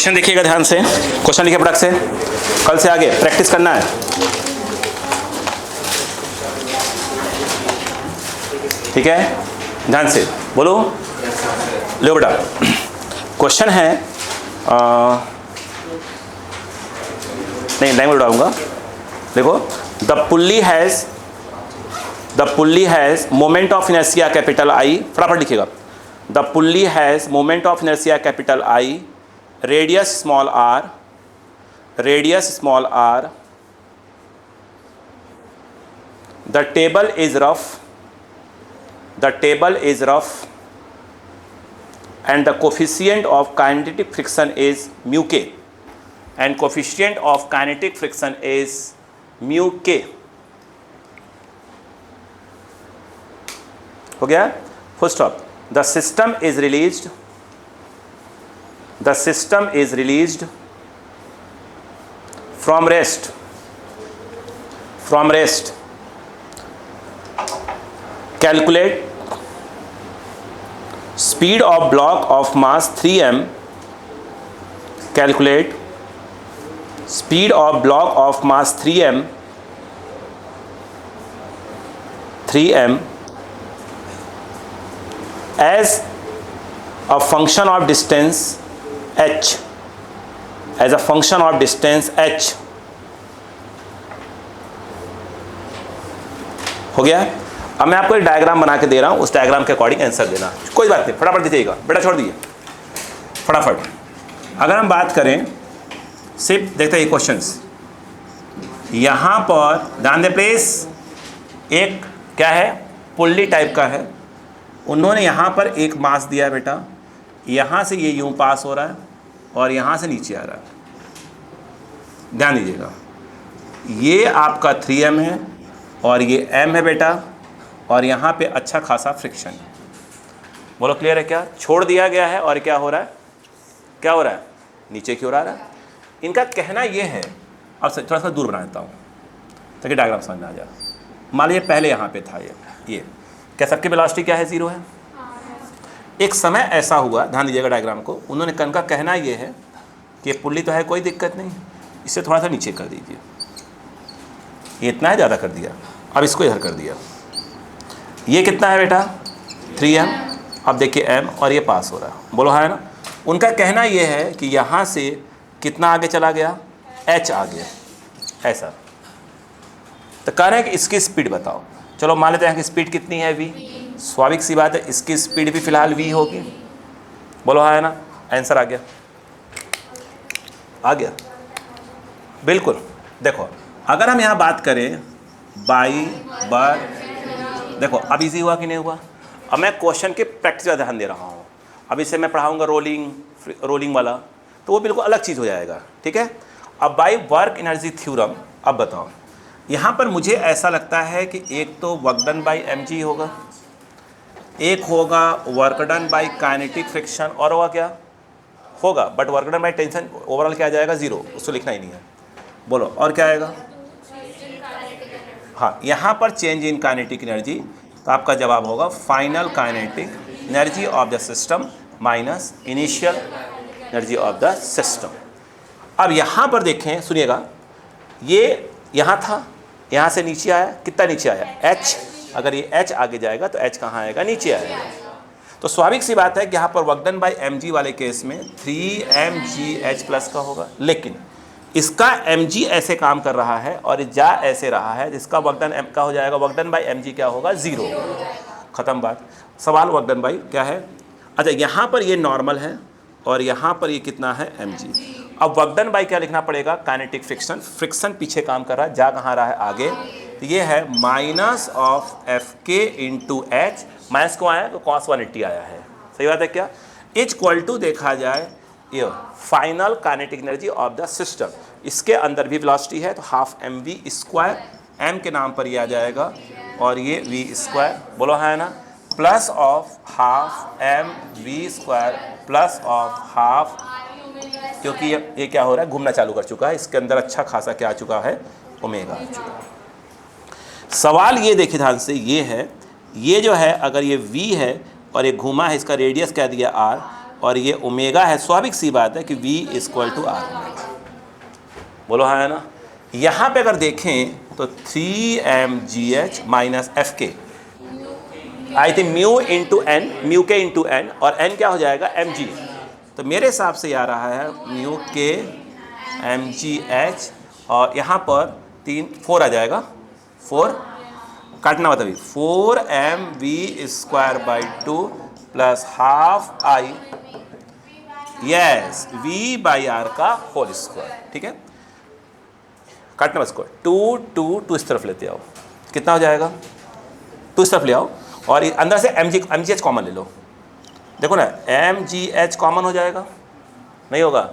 Question देखिएगा ध्यान से, क्वेश्चन लिखिए फटाक से, कल से आगे प्रैक्टिस करना है, ठीक है? ध्यान से बोलो। लो बेटा, क्वेश्चन है नहीं लाइन में उड़ाऊंगा। देखो, the pulley has moment of inertia capital I, फटाफट लिखिएगा। The pulley has moment of inertia capital I, radius small r, the table is rough and the coefficient of kinetic friction is mu k, and coefficient of kinetic friction is mu k। हो गया? Full stop. The system is released from rest calculate speed of block of mass 3m, calculate speed of block of mass 3m as a function of distance h, हो गया? अब मैं आपको एक diagram बना के दे रहा हूँ, उस डायग्राम के अकॉर्डिंग आंसर देना। कोई बात नहीं, फटाफट दीजिएगा बेटा, छोड़ दीजिए फटाफट। अगर हम बात करें, सिर्फ देखते हैं ये क्वेश्चंस, यहाँ पर ध्यान दे प्लीज, एक क्या है, पुल्ली टाइप का है। उन्होंने यहाँ पर एक मास दिया है बेटा, यहाँ से ये यूँ पास हो रहा है और यहाँ से नीचे आ रहा है। ध्यान दीजिएगा, ये आपका 3m है और ये m है बेटा, और यहाँ पे अच्छा खासा फ्रिक्शन है। बोलो क्लियर है क्या? छोड़ दिया गया है और क्या हो रहा है? नीचे की ओर आ रहा है। इनका कहना ये है, अब थोड़ा सा दूर बना देता हूँ ताकि डायग्राम समझ में आ जाए। मान लीजिए पहले यहाँ पे था ये क्या सबकी वेलोसिटी क्या है? 0 है। एक समय ऐसा हुआ, ध्यान दीजिएगा डायग्राम को, उन्होंने का कहना ये है कि पुल्ली तो है, कोई दिक्कत नहीं, इसे थोड़ा सा नीचे कर दीजिए। ये इतना है, ज़्यादा कर दिया, अब इसको इधर कर दिया। ये कितना है बेटा? 3m। अब देखिए m और ये पास हो रहा है, बोलो हाँ है ना? उनका कहना ये है कि यहाँ से कितना आगे चला गया? h आ गया, ऐसा। तो कह रहे हैं कि इसकी स्पीड बताओ। चलो मान लेते हैं कि स्पीड कितनी है? v। स्वाभाविक सी बात है, इसकी स्पीड भी फिलहाल v होगी, बोलो हाँ है ना? आंसर आ गया बिल्कुल। देखो, अगर हम यहाँ बात करें बाई बार, देखो अब इजी हुआ कि नहीं हुआ? अब मैं क्वेश्चन के प्रैक्टिस का ध्यान दे रहा हूँ। अब इसे मैं पढ़ाऊँगा रोलिंग वाला, तो वो बिल्कुल अलग चीज़ हो जाएगा, ठीक है? अब बाय वर्क एनर्जी थ्योरम, अब बताओ, यहाँ पर मुझे ऐसा लगता है कि एक तो वर्क डन बाई mg होगा, एक होगा work done by kinetic friction, और होगा क्या होगा, but work done by tension overall क्या आ जाएगा? 0, उसको लिखना ही नहीं है। बोलो और क्या आएगा? हाँ, यहाँ पर चेंज इन काइनेटिक एनर्जी, तो आपका जवाब होगा final kinetic energy of the system minus initial energy of the system. अब यहाँ पर देखें, सुनिएगा, ये यहाँ था, यहाँ से नीचे आया, कितना नीचे आया? h। अगर ये h आगे जाएगा तो h कहाँ आएगा? नीचे आएगा। तो स्वाभाविक सी बात है कि यहाँ पर वर्क डन बाई mg वाले केस में 3mgh प्लस का होगा, लेकिन इसका mg ऐसे काम कर रहा है और जा ऐसे रहा है, जिसका वर्क डन m का हो जाएगा, वर्क डन बाई mg क्या होगा? 0। ख़त्म बात। सवाल वर्क डन बाई क्या है? अच्छा, यहाँ पर ये नॉर्मल है और यहाँ पर ये कितना है? mg। अब वर्क डन बाई क्या लिखना पड़ेगा? काइनेटिक फ्रिक्शन पीछे काम कर रहा है, जा कहाँ रहा है? आगे। तो ये है minus of fk into h, minus को आया तो cos 180 आया है, सही बात है क्या? इज इक्वल टू देखा जाए ये final kinetic energy of the system, इसके अंदर भी वेलोसिटी है तो हाफ mv स्क्वायर, m के नाम पर ये आ जाएगा और ये v स्क्वायर, बोलो है ना, plus of half mv square plus of half, क्योंकि ये क्या हो रहा है? घूमना चालू कर चुका है, इसके अंदर अच्छा खासा क्या आ चुका है? ओमेगा आ चुका है। सवाल ये देखिए ध्यान से, ये है, ये जो है अगर ये v है और ये घूमा है, इसका रेडियस क्या दिया? r, और ये ओमेगा है, स्वाभाविक सी बात है कि V इक्वल टू आर। बोलो हाँ है ना। यहाँ पे अगर देखें तो 3mgh minus f k, I think mu into N, mu k into N, और एन क्या हो जाएगा mg। तो मेरे हिसाब से आ रहा है म्यू के mgh, और यहाँ पर 4 आ जाएगा, 4 काटना मतलब 4mv² plus half I, yes, v/r का होल स्क्वायर। ठीक है, काटना बस को 2 इस तरफ लेते आओ, कितना हो जाएगा 2 इस तरफ ले आओ, और अंदर से mgh कॉमन ले लो। देखो ना mgh कॉमन हो जाएगा, नहीं होगा,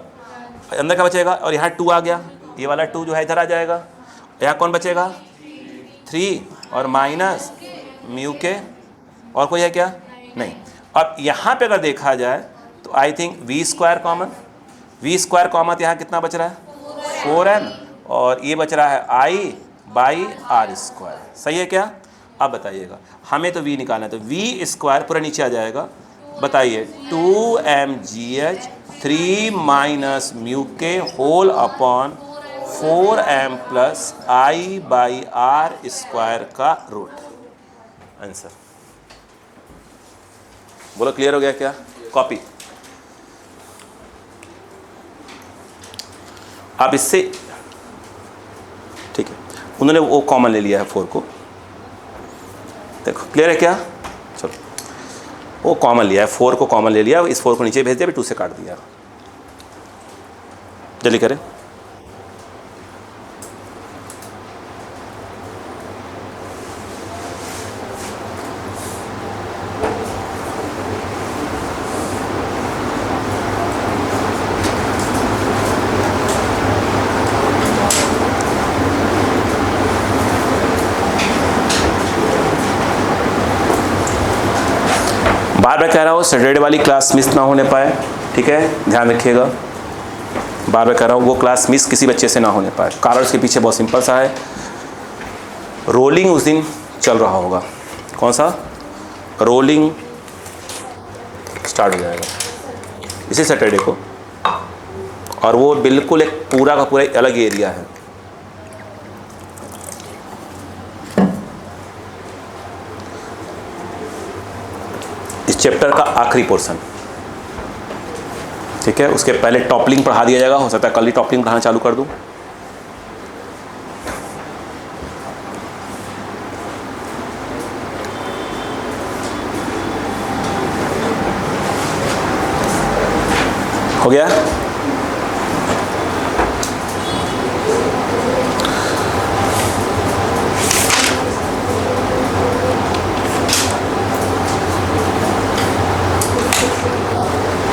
अंदर क्या बचेगा, और यहाँ 2 आ गया, ये वाला 2 जो है इधर आ जाएगा, यहाँ कौन बचेगा 3 और माइनस म्यू के, और कोई है क्या, नहीं। अब यहाँ पे अगर देखा जाए तो I think v² common, v² common, तो यहाँ कितना बच रहा है 4m, और ये बच रहा है I/r²। सही है क्या। अब बताइएगा, हमें तो v निकालना है, तो v² पूरा नीचे आ जाएगा, बताइए 2mgh 3 minus mu k whole upon 4m plus I/r² का रूट, आंसर। बोलो क्लियर हो गया क्या। कॉपी आप इससे, ठीक है, उन्होंने वो कॉमन ले लिया है 4 को, देखो क्लियर है क्या। चलो वो कॉमन लिया है, 4 को कॉमन ले लिया, इस 4 को नीचे भेज दिया, 2 से काट दिया। जल्दी करें। बार बार कह रहा हूँ सैटरडे वाली क्लास मिस ना होने पाए, ठीक है, ध्यान रखिएगा। बार बार कह रहा हूँ वो क्लास मिस किसी बच्चे से ना होने पाए। कारण उसके पीछे बहुत सिंपल सा है, रोलिंग उस दिन चल रहा होगा। कौन सा रोलिंग स्टार्ट हो जाएगा इसी सैटरडे को, और वो बिल्कुल एक पूरा का पूरा एक अलग एरिया है। इस चैप्टर का आखिरी पोर्शन, ठीक है, उसके पहले टॉपलिंग पढ़ा दिया जाएगा। हो सकता है कल ही टॉपलिंग पढ़ाना चालू कर दूं। हो गया।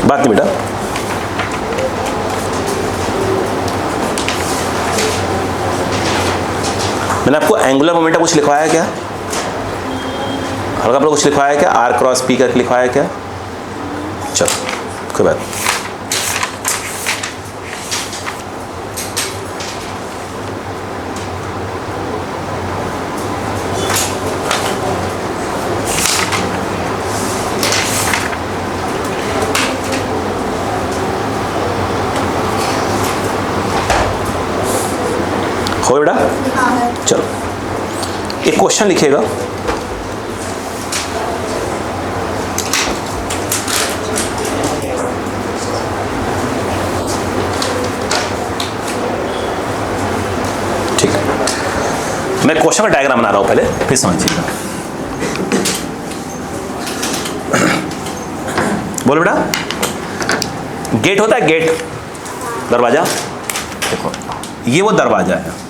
बात नहीं बेटा, मैंने आपको एंगुलर मोमेंटम कुछ लिखवाया क्या, हल्का कुछ लिखवाया क्या, R क्रॉस P करके लिखवाया क्या। चलो कोई बात नहीं। हो बेटा, चलो एक क्वेश्चन लिखिएगा। ठीक है, मैं क्वेश्चन का डायग्राम बना रहा हूं, पहले फिर समझिएगा। बोलो बेटा, गेट होता है, गेट दरवाजा, देखो ये वो दरवाजा है,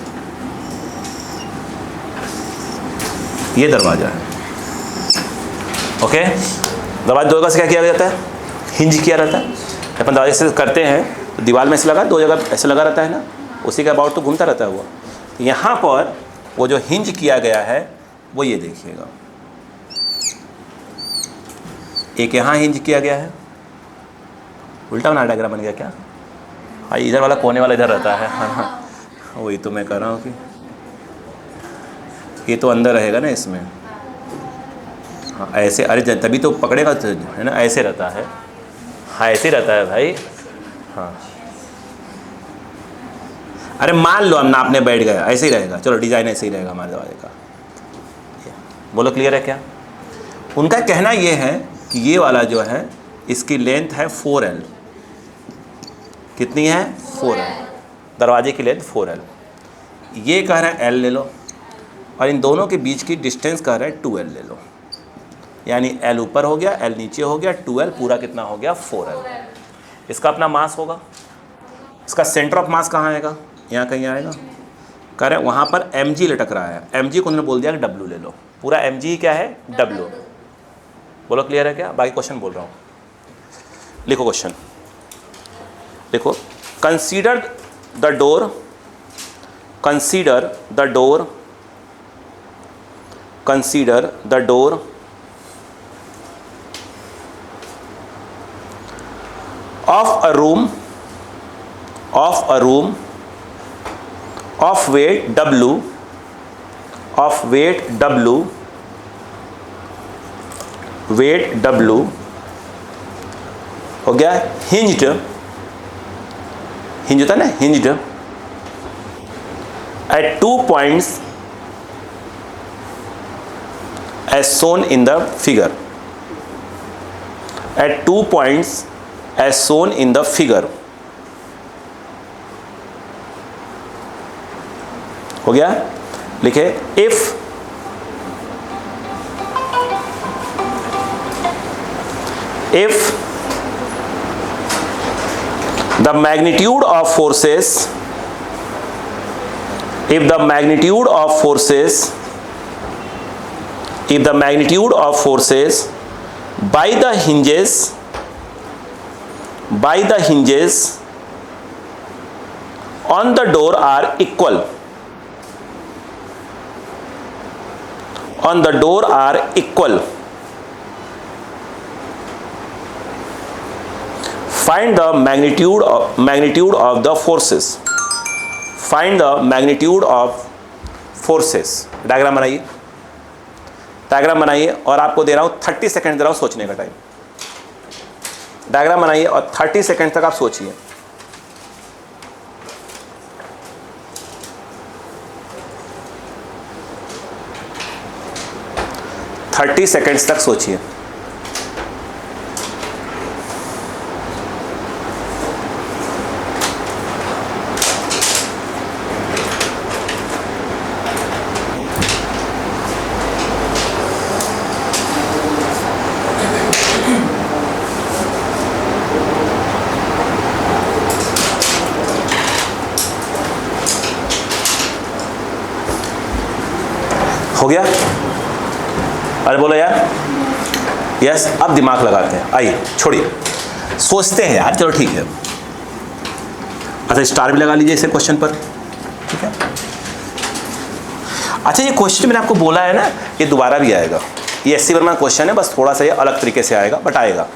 ये दरवाजा है, ओके। दरवाजा दो जगह से क्या किया जाता है, हिंज किया रहता है। अपन दरवाजे से करते हैं तो दीवार में ऐसे लगा, 2 जगह ऐसे लगा रहता है ना, उसी के अबाउट तो घूमता रहता है वो। तो यहाँ पर वो जो हिंज किया गया है वो ये देखिएगा, एक यहाँ हिंज किया गया है, उल्टा बना डायग्राम बन गया क्या। हाँ, इधर वाला कोने वाला इधर रहता है। हाँ, वही तो मैं कर रहा हूँ कि ये तो अंदर रहेगा ना इसमें। हाँ ऐसे, अरे तभी तो पकड़ेगा है ना, ऐसे रहता है। हाँ ऐसे ही रहता है भाई। हाँ अरे मान लो हम नापने बैठ गए, ऐसे ही रहेगा, चलो डिज़ाइन ऐसे ही रहेगा हमारे दरवाजे का। बोलो क्लियर है क्या? उनका कहना ये है कि ये वाला जो है इसकी लेंथ है 4L। कितनी है? 4L। दरवाजे की लेंथ 4L। ये कह रहे हैं L ले लो, और इन दोनों के बीच की डिस्टेंस कह रहे हैं 2L ले लो। यानी L ऊपर हो गया, L नीचे हो गया, 2L पूरा कितना हो गया? 4L। इसका अपना मास होगा। इसका सेंटर ऑफ मास कहाँ आएगा? यहाँ कहीं आएगा। कह रहे हैं वहाँ पर mg लटक रहा है। mg को उन्होंने बोल दिया कि W ले लो। पूरा mg क्या है? W। बोलो क्लियर है क्या? बाकी क्वेश्चन बोल रहा हूँ, लिखो क्वेश्चन। देखो, consider the door, consider the door, consider the door of a room, of a room of weight W, of weight W, weight W हो गया हिंज्ड, हिंज होता है ना, hinged at 2 points as shown in the figure, at 2 points as shown in the figure। हो गया? लिखे if the magnitude of forces, if the magnitude of forces, if the magnitude of forces by the hinges, by the hinges on the door are equal, on the door are equal, find the magnitude of the forces, find the magnitude of forces। Diagram बनाइए, diagram बनाइए, और आपको दे रहा हूँ 30 second दे रहा हूँ सोचने का टाइम। डायग्राम बनाइए और 30 सेकंड तक आप सोचिए। थर्टी सेकेंड्स तक सोचिए। हो गया? अरे बोलो यार, यस। अब दिमाग लगाते हैं, आइए छोड़िए, सोचते हैं यार। चलो ठीक है, अच्छा स्टार भी लगा लीजिए इसे क्वेश्चन पर, ठीक है। अच्छा ये क्वेश्चन मैंने आपको बोला है ना, ये दोबारा भी आएगा। ये SC वर्मा क्वेश्चन है, बस थोड़ा सा ये अलग तरीके से आएगा, बट आएगा।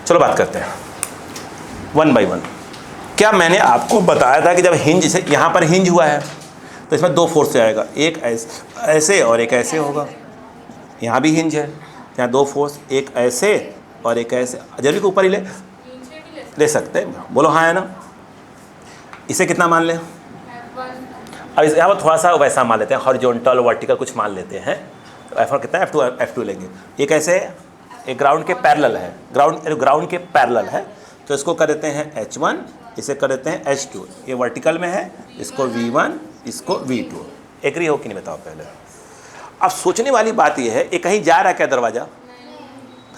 चलो बात करते हैं 1 by 1। क्या मैंने आपको बताया था कि जब हिंज से यहाँ पर हिंज हुआ है तो इसमें 2 फोर्स से आएगा, एक ऐसे और एक ऐसे होगा। यहाँ भी हिंज है, यहाँ 2 फोर्स, एक ऐसे और एक ऐसे। जरूरी के ऊपर ही ले सकते हैं, बोलो हाँ है ना। इसे कितना मान लें? अब यहाँ पर थोड़ा सा वैसा मान लेते हैं, हॉरिजॉन्टल वर्टिकल कुछ मान लेते हैं। F1 कितना है? F2 लेंगे। एक ऐसे, एक ग्राउंड के पैरेलल है, ग्राउंड के पैरेलल है, तो इसको कर देते हैं H1, इसे कर देते हैं H2। ये वर्टिकल में है, इसको V1, इसको V2। एग्री हो कि नहीं बताओ पहले। अब सोचने वाली बात ये है, ये कहीं जा रहा है क्या दरवाज़ा?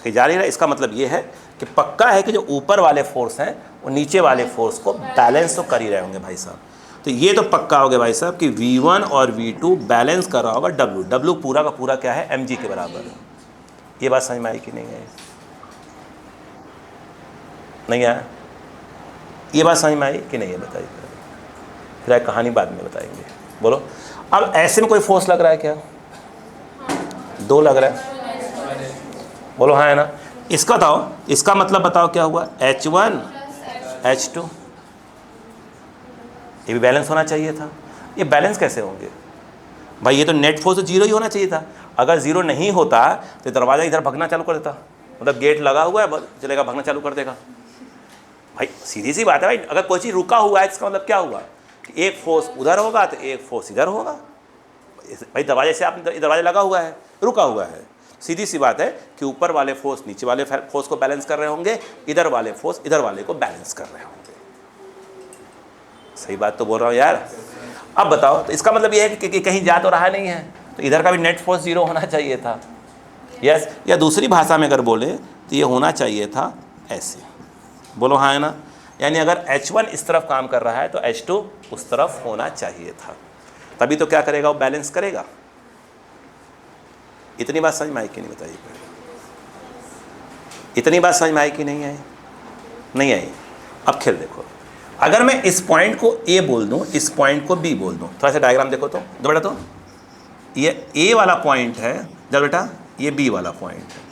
कहीं जा नहीं रहा। इसका मतलब ये है कि पक्का है कि जो ऊपर वाले फोर्स हैं वो नीचे वाले फोर्स को बैलेंस तो कर ही रहे होंगे भाई साहब। तो ये तो पक्का हो गया भाई साहब कि V1 और V2 बैलेंस कर रहा होगा W। W पूरा का पूरा क्या है? mg के बराबर है। ये बात समझ में आई कि नहीं है? नहीं आया? ये बात समझ में आई कि नहीं है? बताइए। फिर कहानी बाद में बताएंगे। बोलो। अब ऐसे में कोई फोर्स लग रहा है क्या? 2 लग रहा है। बोलो हाँ है ना। इसका बताओ, इसका मतलब बताओ क्या हुआ? H1 H2। ये भी बैलेंस होना चाहिए था। ये बैलेंस कैसे होंगे भाई? ये तो नेट फोर्स तो 0 ही होना चाहिए था। अगर 0 नहीं होता तो दरवाज़ा इधर भगना चालू कर देता, मतलब गेट लगा हुआ है, चलेगा, भागना चालू कर देगा। भाई सीधी सी बात है भाई, अगर कोई चीज़ रुका हुआ है इसका मतलब क्या हुआ कि एक फोर्स उधर होगा तो एक फोर्स इधर होगा। भाई दरवाजे से आप दरवाजा लगा हुआ है, रुका हुआ है, सीधी सी बात है कि ऊपर वाले फोर्स नीचे वाले फोर्स को बैलेंस कर रहे होंगे, इधर वाले फोर्स इधर वाले को बैलेंस कर रहे होंगे। सही बात तो बोल रहा हूँ यार। अब बताओ, तो इसका मतलब ये है कि कहीं जा तो रहा नहीं है, तो इधर का भी नेट फोर्स 0 होना चाहिए था। यस, या दूसरी भाषा में अगर बोले तो ये होना चाहिए था ऐसे। बोलो हाँ है ना। यानी अगर H1 इस तरफ काम कर रहा है तो H2 उस तरफ होना चाहिए था, तभी तो क्या करेगा, वो बैलेंस करेगा। इतनी बात समझ में आई कि नहीं बताइए? इतनी बात समझ में आई कि नहीं आई? नहीं आई। अब खेल देखो, अगर मैं इस पॉइंट को A बोल दूं, इस पॉइंट को B बोल दूं, थोड़ा सा डायग्राम देखो तो दो बेटा। तो ये A वाला पॉइंट है, जब बेटा ये B वाला पॉइंट है,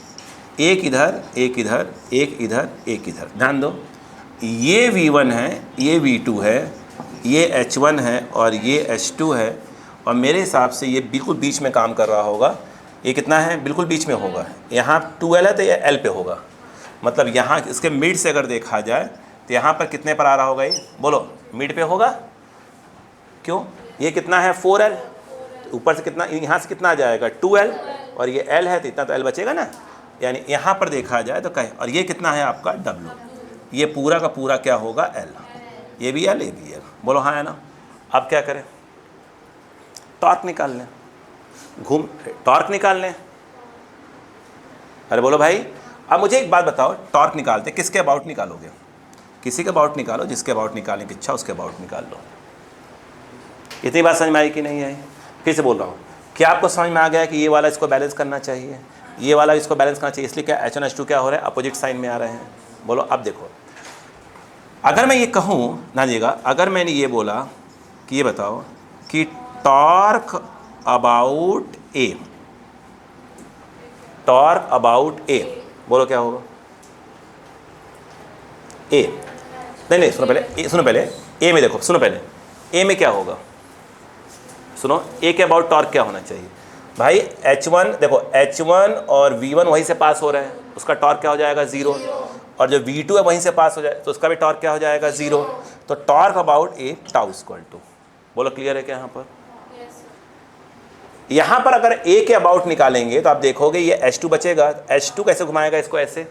एक इधर एक इधर एक इधर एक इधर। ध्यान दो, ये V1 है, ये V2 है, ये H1 है और ये H2 है, और मेरे हिसाब से ये बिल्कुल बीच में काम कर रहा होगा। ये कितना है, बिल्कुल बीच में होगा। यहाँ 2L है तो ये L पे होगा, मतलब यहाँ इसके मिड से अगर देखा जाए तो यहाँ पर कितने पर आ रहा होगा ये, बोलो मिड पे होगा। क्यों, ये कितना है 4L, तो ऊपर से कितना, यहाँ से कितना आ जाएगा 2L, और ये L है तो इतना तो L बचेगा ना। यानी यहाँ पर देखा जाए तो कहें, और ये कितना है आपका W, ये पूरा का पूरा क्या होगा L, ये भी L ये भी L। बोलो हाँ है ना। अब क्या करें, टॉर्क निकाल लें, टॉर्क निकाल लें। अरे बोलो भाई, अब मुझे एक बात बताओ, टॉर्क निकालते किसके अबाउट निकालोगे? किसी के अबाउट निकालो, जिसके अबाउट निकालने की इच्छा उसके अबाउट निकाल लो। इतनी बात समझ में आई कि नहीं आई? फिर से बोल रहा हूँ, क्या आपको समझ में आ गया कि ये वाला इसको बैलेंस करना चाहिए, ये वाला इसको बैलेंस करना चाहिए, इसलिए क्या H1 H2 क्या हो रहा है, अपोजिट साइन में आ रहे हैं। बोलो अब देखो, अगर मैं ये कहूँ ना दीजिएगा, अगर मैंने ये बोला कि ये बताओ कि torque about A, torque about A, बोलो क्या होगा? A, नहीं सुनो पहले, सुनो पहले A में देखो, सुनो पहले A में क्या होगा, सुनो A के अबाउट टॉर्क क्या होना चाहिए भाई? H1 देखो, H1 और V1 वहीं से पास हो रहे हैं, उसका टॉर्क क्या हो जाएगा 0, और जो V2 है वहीं से पास हो जाए तो उसका भी टॉर्क क्या हो जाएगा 0। तो torque about A tau equal to, बोलो क्लियर है क्या यहाँ पर? यहाँ पर अगर A के अबाउट निकालेंगे तो आप देखोगे ये H2 बचेगा, H2 कैसे घुमाएगा इसको ऐसे,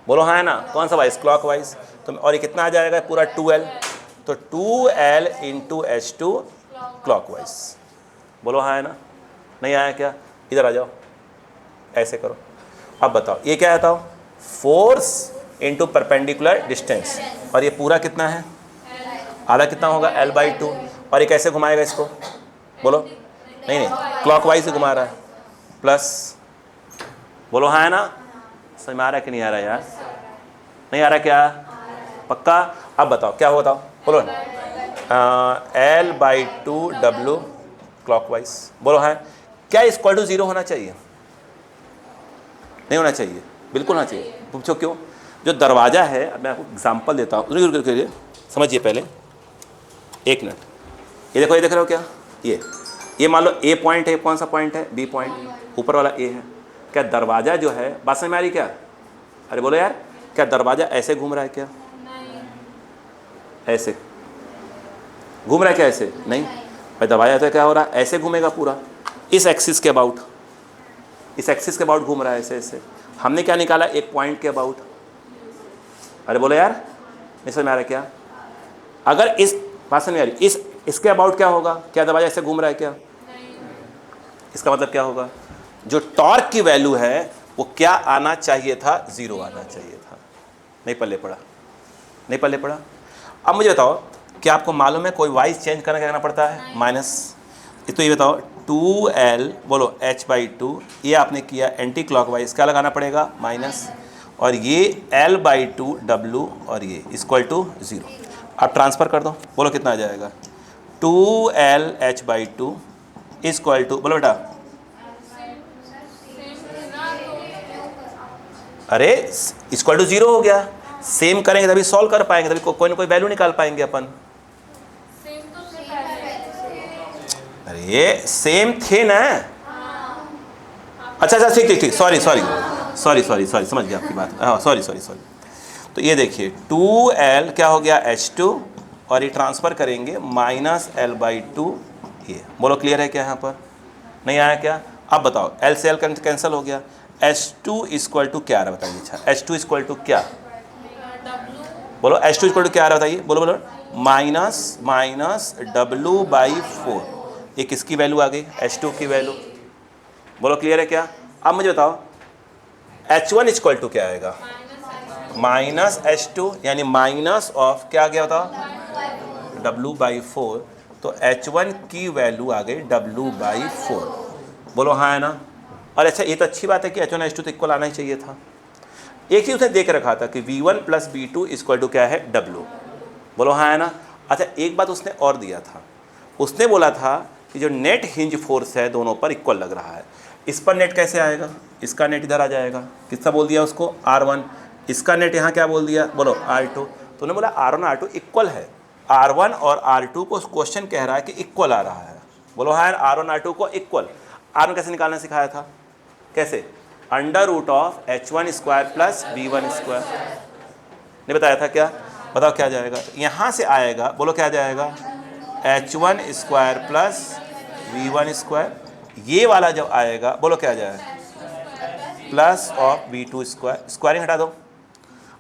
बोलो हाँ है ना, कौन सा वाइज, क्लॉकवाइज। तो और ये कितना आ जाएगा पूरा 2L, तो 2L इंटू H2 क्लॉकवाइज। बोलो हाँ है ना, नहीं आया क्या? इधर आ जाओ, ऐसे करो। अब बताओ ये क्या आता हो, फोर्स इंटू परपेंडिकुलर डिस्टेंस, और ये पूरा कितना है, आधा कितना होगा L/2, और ये कैसे घुमाएगा इसको, बोलो नहीं क्लॉकवाइज से घुमा रहा है, प्लस। बोलो हाँ है ना, समझ में आ रहा है कि नहीं आ रहा यार? नहीं आ रहा क्या? पक्का? अब बताओ क्या होता, बोलो L/2W क्लॉकवाइज। बोलो हाँ, क्या इक्वल टू 0 होना चाहिए? नहीं होना चाहिए, बिल्कुल होना चाहिए। पूछो क्यों? जो दरवाज़ा है, अब मैं आपको एग्जांपल देता हूँ, रुकिए समझिए पहले, एक मिनट। ये देखो, ये देख रहे हो क्या, ये मान लो A पॉइंट है, कौन सा पॉइंट है, B पॉइंट, ऊपर वाला A है। क्या दरवाज़ा जो है, बात समझ में आ रही क्या? अरे बोलो यार, क्या दरवाज़ा ऐसे घूम रहा है क्या? ऐसे घूम रहा है क्या? ऐसे नहीं भाई, दरवाज़ा तो क्या हो रहा है, ऐसे घूमेगा पूरा, इस एक्सिस के अबाउट, इस एक्सिस के अबाउट घूम रहा है ऐसे ऐसे। हमने क्या निकाला, एक पॉइंट के अबाउट। अरे बोलो यार, नहीं समझ में आ रहा क्या? अगर इस बात समझ में आ रही, इसके अबाउट क्या होगा, क्या दरवाज़ा ऐसे घूम रहा है क्या? इसका मतलब क्या होगा, जो टॉर्क की वैल्यू है वो क्या आना चाहिए था, 0 आना चाहिए था। नहीं पल्ले पड़ा, नहीं पल्ले पड़ा। अब मुझे बताओ, क्या आपको मालूम है कोई वाइज चेंज करना क्या करना पड़ता है, माइनस। तो ये बताओ 2L, बोलो H/2, ये आपने किया एंटी क्लॉकवाइज, क्या लगाना पड़ेगा, माइनस, और ये L/2W, और ये इक्वल टू 0। अब ट्रांसफ़र कर दो, बोलो कितना आ जाएगा, 2L H/2 इक्वल टू, बोलो बेटा, अरे इक्वल टू 0 हो गया। सेम करेंगे तभी सॉल्व कर पाएंगे, तभी कोई ना कोई वैल्यू निकाल पाएंगे अपन। अरे सेम थे ना, अच्छा ठीक, सॉरी सॉरी सॉरी सॉरी, समझ गया आपकी बात, हाँ सॉरी सॉरी सॉरी। तो ये देखिए 2L क्या हो गया H2, और ये ट्रांसफ़र करेंगे -L/2, ये बोलो क्लियर है क्या यहाँ पर, नहीं आया क्या? अब बताओ L से L कैंसिल हो गया, H2 इक्वल टू क्या आ रहा है बताइए? अच्छा H2 इक्वल टू क्या, बोलो H2 इक्वल टू क्या आ रहा है बताइए, बोलो बोलो, -W/4, ये किसकी वैल्यू आ गई? H2 की वैल्यू, बोलो क्लियर है क्या? अब मुझे बताओ H1 इक्वल टू क्या आएगा? -H2, यानी माइनस ऑफ क्या आ गया बताओ? W/4, तो H1 की वैल्यू आ गई W/4, बोलो हाँ है ना? और अच्छा ये तो अच्छी बात है कि H1 H2 तो इक्वल आना ही चाहिए था। एक चीज़ उसने देख रखा था कि V1 + V2 इक्वल टू क्या है? W, बोलो हाँ है ना? अच्छा एक बात उसने और दिया था, उसने बोला था कि जो नेट हिंज फोर्स है दोनों पर इक्वल लग रहा है। इस पर नेट कैसे आएगा? इसका नेट इधर आ जाएगा, कितना बोल दिया उसको? R1, इसका नेट यहाँ क्या बोल दिया? बोलो R2। तो उन्होंने बोला R1 R2 इक्वल है, R1 और R2 को क्वेश्चन कह रहा है कि इक्वल आ रहा है, बोलो हाँ R1 R2 को इक्वल। R1 कैसे निकालना सिखाया था? कैसे? √H1² + V1², नहीं बताया था क्या? बताओ क्या जाएगा? यहाँ से आएगा, बोलो क्या जाएगा? H1² + V1², ये वाला जब आएगा बोलो क्या जाएगा? +V2², स्क्वायरिंग हटा दो,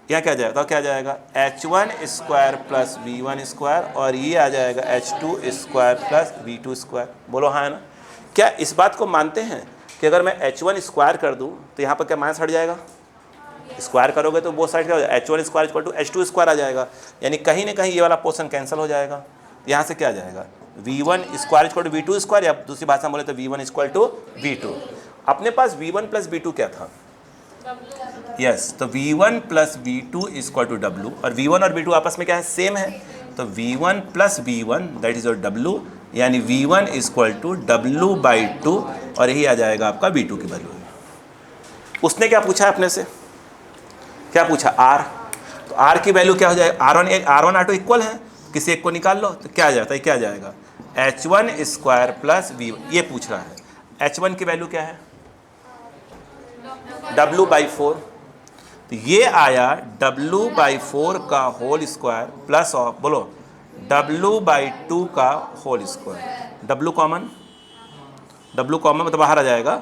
यहाँ क्या जाएगा? तो क्या जाएगा? H1² + V1², और ये आ जाएगा H2² + V2², बोलो हाँ है ना? क्या इस बात को मानते हैं कि अगर मैं H1 स्क्वायर कर दूँ तो यहाँ पर क्या माइनस हट जाएगा? स्क्वायर करोगे तो वो साइड क्या हो जाएगा? H1² = H2² आ जाएगा, यानी कहीं ना कहीं ये वाला पोर्शन कैंसिल हो जाएगा। यहाँ से क्या जाएगा? V1² = V2², या दूसरी भाषा में बोले तो V1 = V2। अपने पास V1 + V2 क्या था? यस, तो V1 + V2 = W, और V1 और V2 आपस में क्या है? सेम है, तो V1 + V1 that is your W, यानी V1 = W/2, और यही आ जाएगा आपका V2 की वैल्यू। उसने क्या पूछा अपने से? क्या पूछा? R, तो R की वैल्यू क्या हो जाएगा? R1 R2 इक्वल है, किसी एक को निकाल लो, तो क्या जाता है? क्या जाएगा? H1² + V1, ये पूछ रहा है। H1 की वैल्यू क्या है? W/4, तो ये आया W/4 का होल स्क्वायर प्लस ऑफ, बोलो W/2 का होल स्क्वायर, W कॉमन मतलब बाहर आ जाएगा,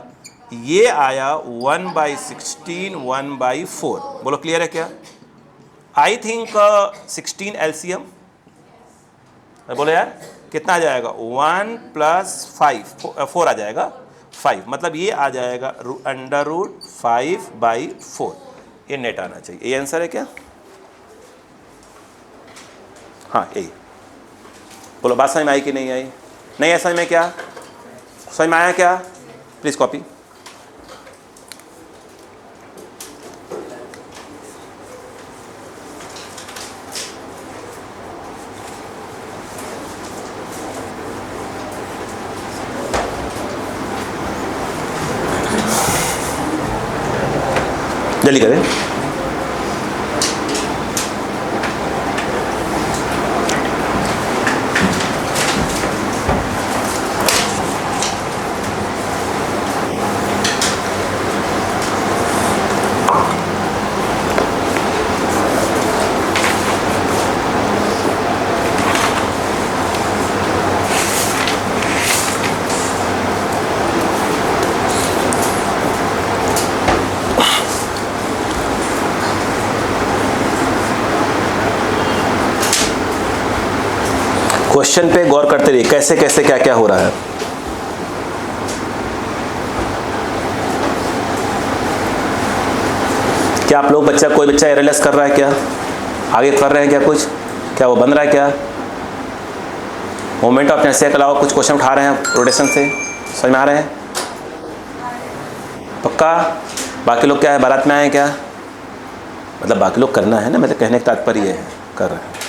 ये आया 1/16 1/4, बोलो क्लियर है क्या? आई थिंक 16 LCM, बोलो यार कितना आ जाएगा? 1 + 5 4 आ जाएगा, 5, मतलब ये आ जाएगा √5/4, ये नेट आना चाहिए। ये आंसर है क्या? हाँ यही, बोलो बात समझ में आई कि नहीं आई? नहीं है समझ में? क्या समझ में आया क्या? Please copy. जल्दी करें। क्वेश्चन पे गौर करते रहिए, कैसे कैसे क्या क्या हो रहा है। क्या आप लोग कोई बच्चा एररलेस कर रहा है क्या? आगे कर रहे हैं क्या? कुछ क्या वो बन रहा है क्या? मोमेंट ऑफ इनर्शिया के अलावा कुछ क्वेश्चन उठा रहे हैं रोटेशन से? समझ में आ रहे हैं? पक्का? बाकी लोग क्या है, बारात में आए हैं क्या? मतलब बाकी लोग करना है ना, मतलब कहने का तात्पर्य है कर रहे हैं।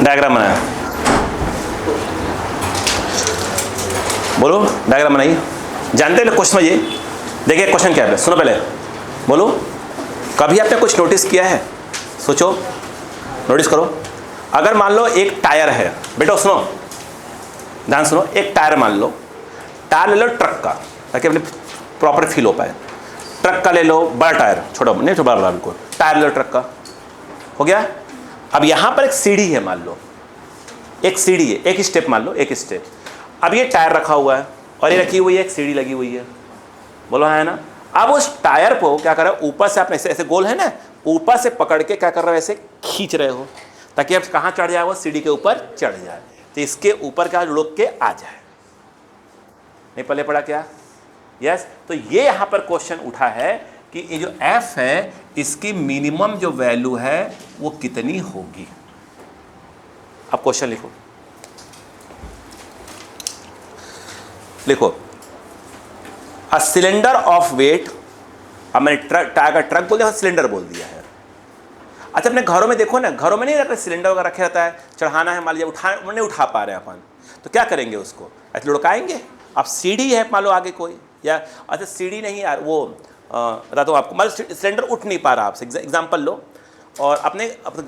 डायग्राम बनाया, बोलो डायग्राम बनाइए। जानते हैं क्वेश्चन ये, देखिए क्वेश्चन क्या है, सुनो पहले बोलो। कभी आपने कुछ नोटिस किया है? सोचो, नोटिस करो। अगर मान लो एक टायर है, बेटा सुनो, ध्यान सुनो, एक टायर मान लो, टायर ले लो ट्रक का, ताकि अपने प्रॉपर फील हो पाए। ट्रक का ले लो, बड़ा टायर, छोटा नहीं, छोटा बड़ा बिल्कुल, टायर ले लो ट्रक का, हो गया। अब यहां पर एक सीढ़ी है, मान लो एक सीढ़ी है, एक स्टेप मान लो, एक स्टेप। अब ये टायर रखा हुआ है और ये रखी हुई है, एक सीढ़ी लगी हुई है, बोलो है ना। अब उस टायर को क्या कर रहे हो, ऊपर से आपने ऐसे गोल है ना, ऊपर से पकड़ के क्या कर रहे हो, ऐसे खींच रहे हो, ताकि अब कहां चढ़ जाए, वो सीढ़ी के ऊपर चढ़ जाए, तो इसके ऊपर क्या लुढ़क के आ जाए। नहीं पहले पड़ा क्या? यस। तो ये यहां पर क्वेश्चन उठा है कि ये जो एफ है, इसकी मिनिमम जो वैल्यू है वो कितनी होगी। अब क्वेश्चन लिखो, लिखो अ सिलेंडर ऑफ वेट, अब मैंने टायर का ट्रक बोल दिया, सिलेंडर बोल दिया है। अच्छा अपने घरों में देखो ना, घरों में नहीं रखते सिलेंडर वगैरह रखे रहता है, चढ़ाना है, मान लीजिए उठा नहीं उठा पा रहे हैं अपन, तो क्या करेंगे, उसको ऐसे लुढ़काएंगे। अब सीढ़ी है मान लो आगे कोई, या अच्छा सीढ़ी नहीं यार, वो बताता हूँ आपको, मतलब सिलेंडर उठ नहीं पा रहा, आपसे एग्जाम्पल लो। और अपने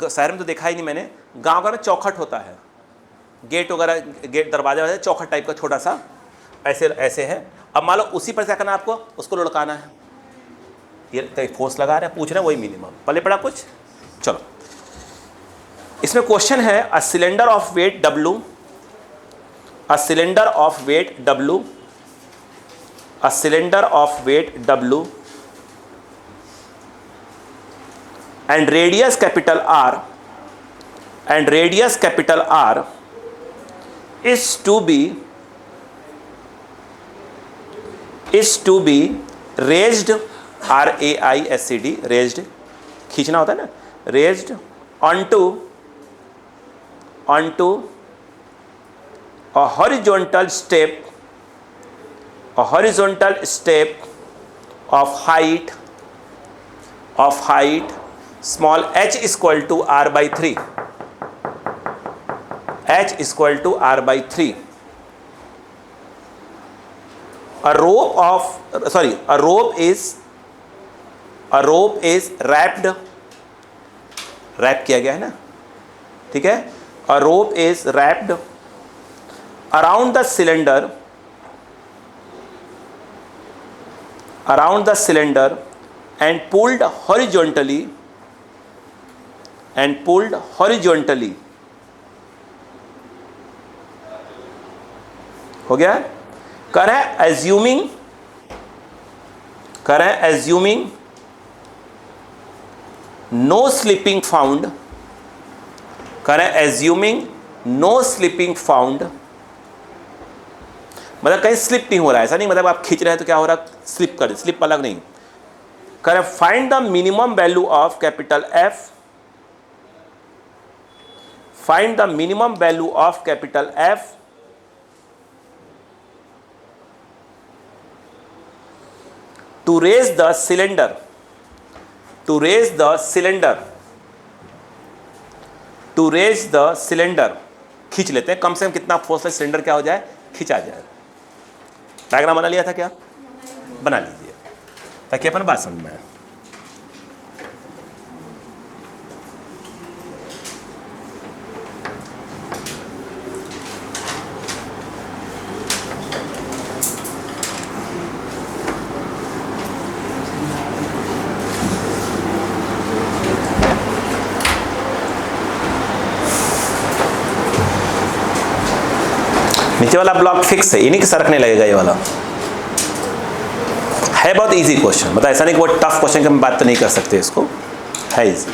शहर में तो देखा ही नहीं मैंने, गाँव घर में चौखट होता है, गेट वगैरह, गेट दरवाजा वगैरह चौखट टाइप का छोटा सा ऐसे ऐसे है। अब मान लो उसी पर क्या करना है आपको, उसको लुढ़काना है, ये फोर्स लगा रहे हैं, पूछ रहे हैं वही मिनिमम। पहले पड़ा कुछ, चलो इसमें क्वेश्चन है a cylinder of weight W, a cylinder of weight W, a cylinder of weight W and radius capital R, and radius capital R is to be raised, RAISED, raised खींचना होता है ना, raised onto a horizontal step of height small h equal to r by 3, h equal to r by 3. A rope is wrapped, wrap किया गया है ना, ठीक है। A rope is wrapped around the cylinder and pulled horizontally, हो गया। करें assuming no slipping found, मतलब कहीं स्लिप नहीं हो रहा है, ऐसा नहीं, मतलब आप खींच रहे हैं तो क्या हो रहा है, स्लिप अलग नहीं। करें find the minimum value of capital F, find the minimum value of capital F to raise the cylinder, खींच लेते हैं, कम से कम कितना फोर्स है, सिलेंडर क्या हो जाए, खींचा जाए। डायग्राम बना लिया था क्या? बना लीजिए ताकि अपन बात समझ में आए। नीचे वाला ब्लॉक फिक्स है, इन्हीं के सरकने लगेगा, ये वाला है बहुत इजी क्वेश्चन, मतलब ऐसा नहीं कि वो टफ क्वेश्चन की हम बात तो नहीं कर सकते, इसको है इजी।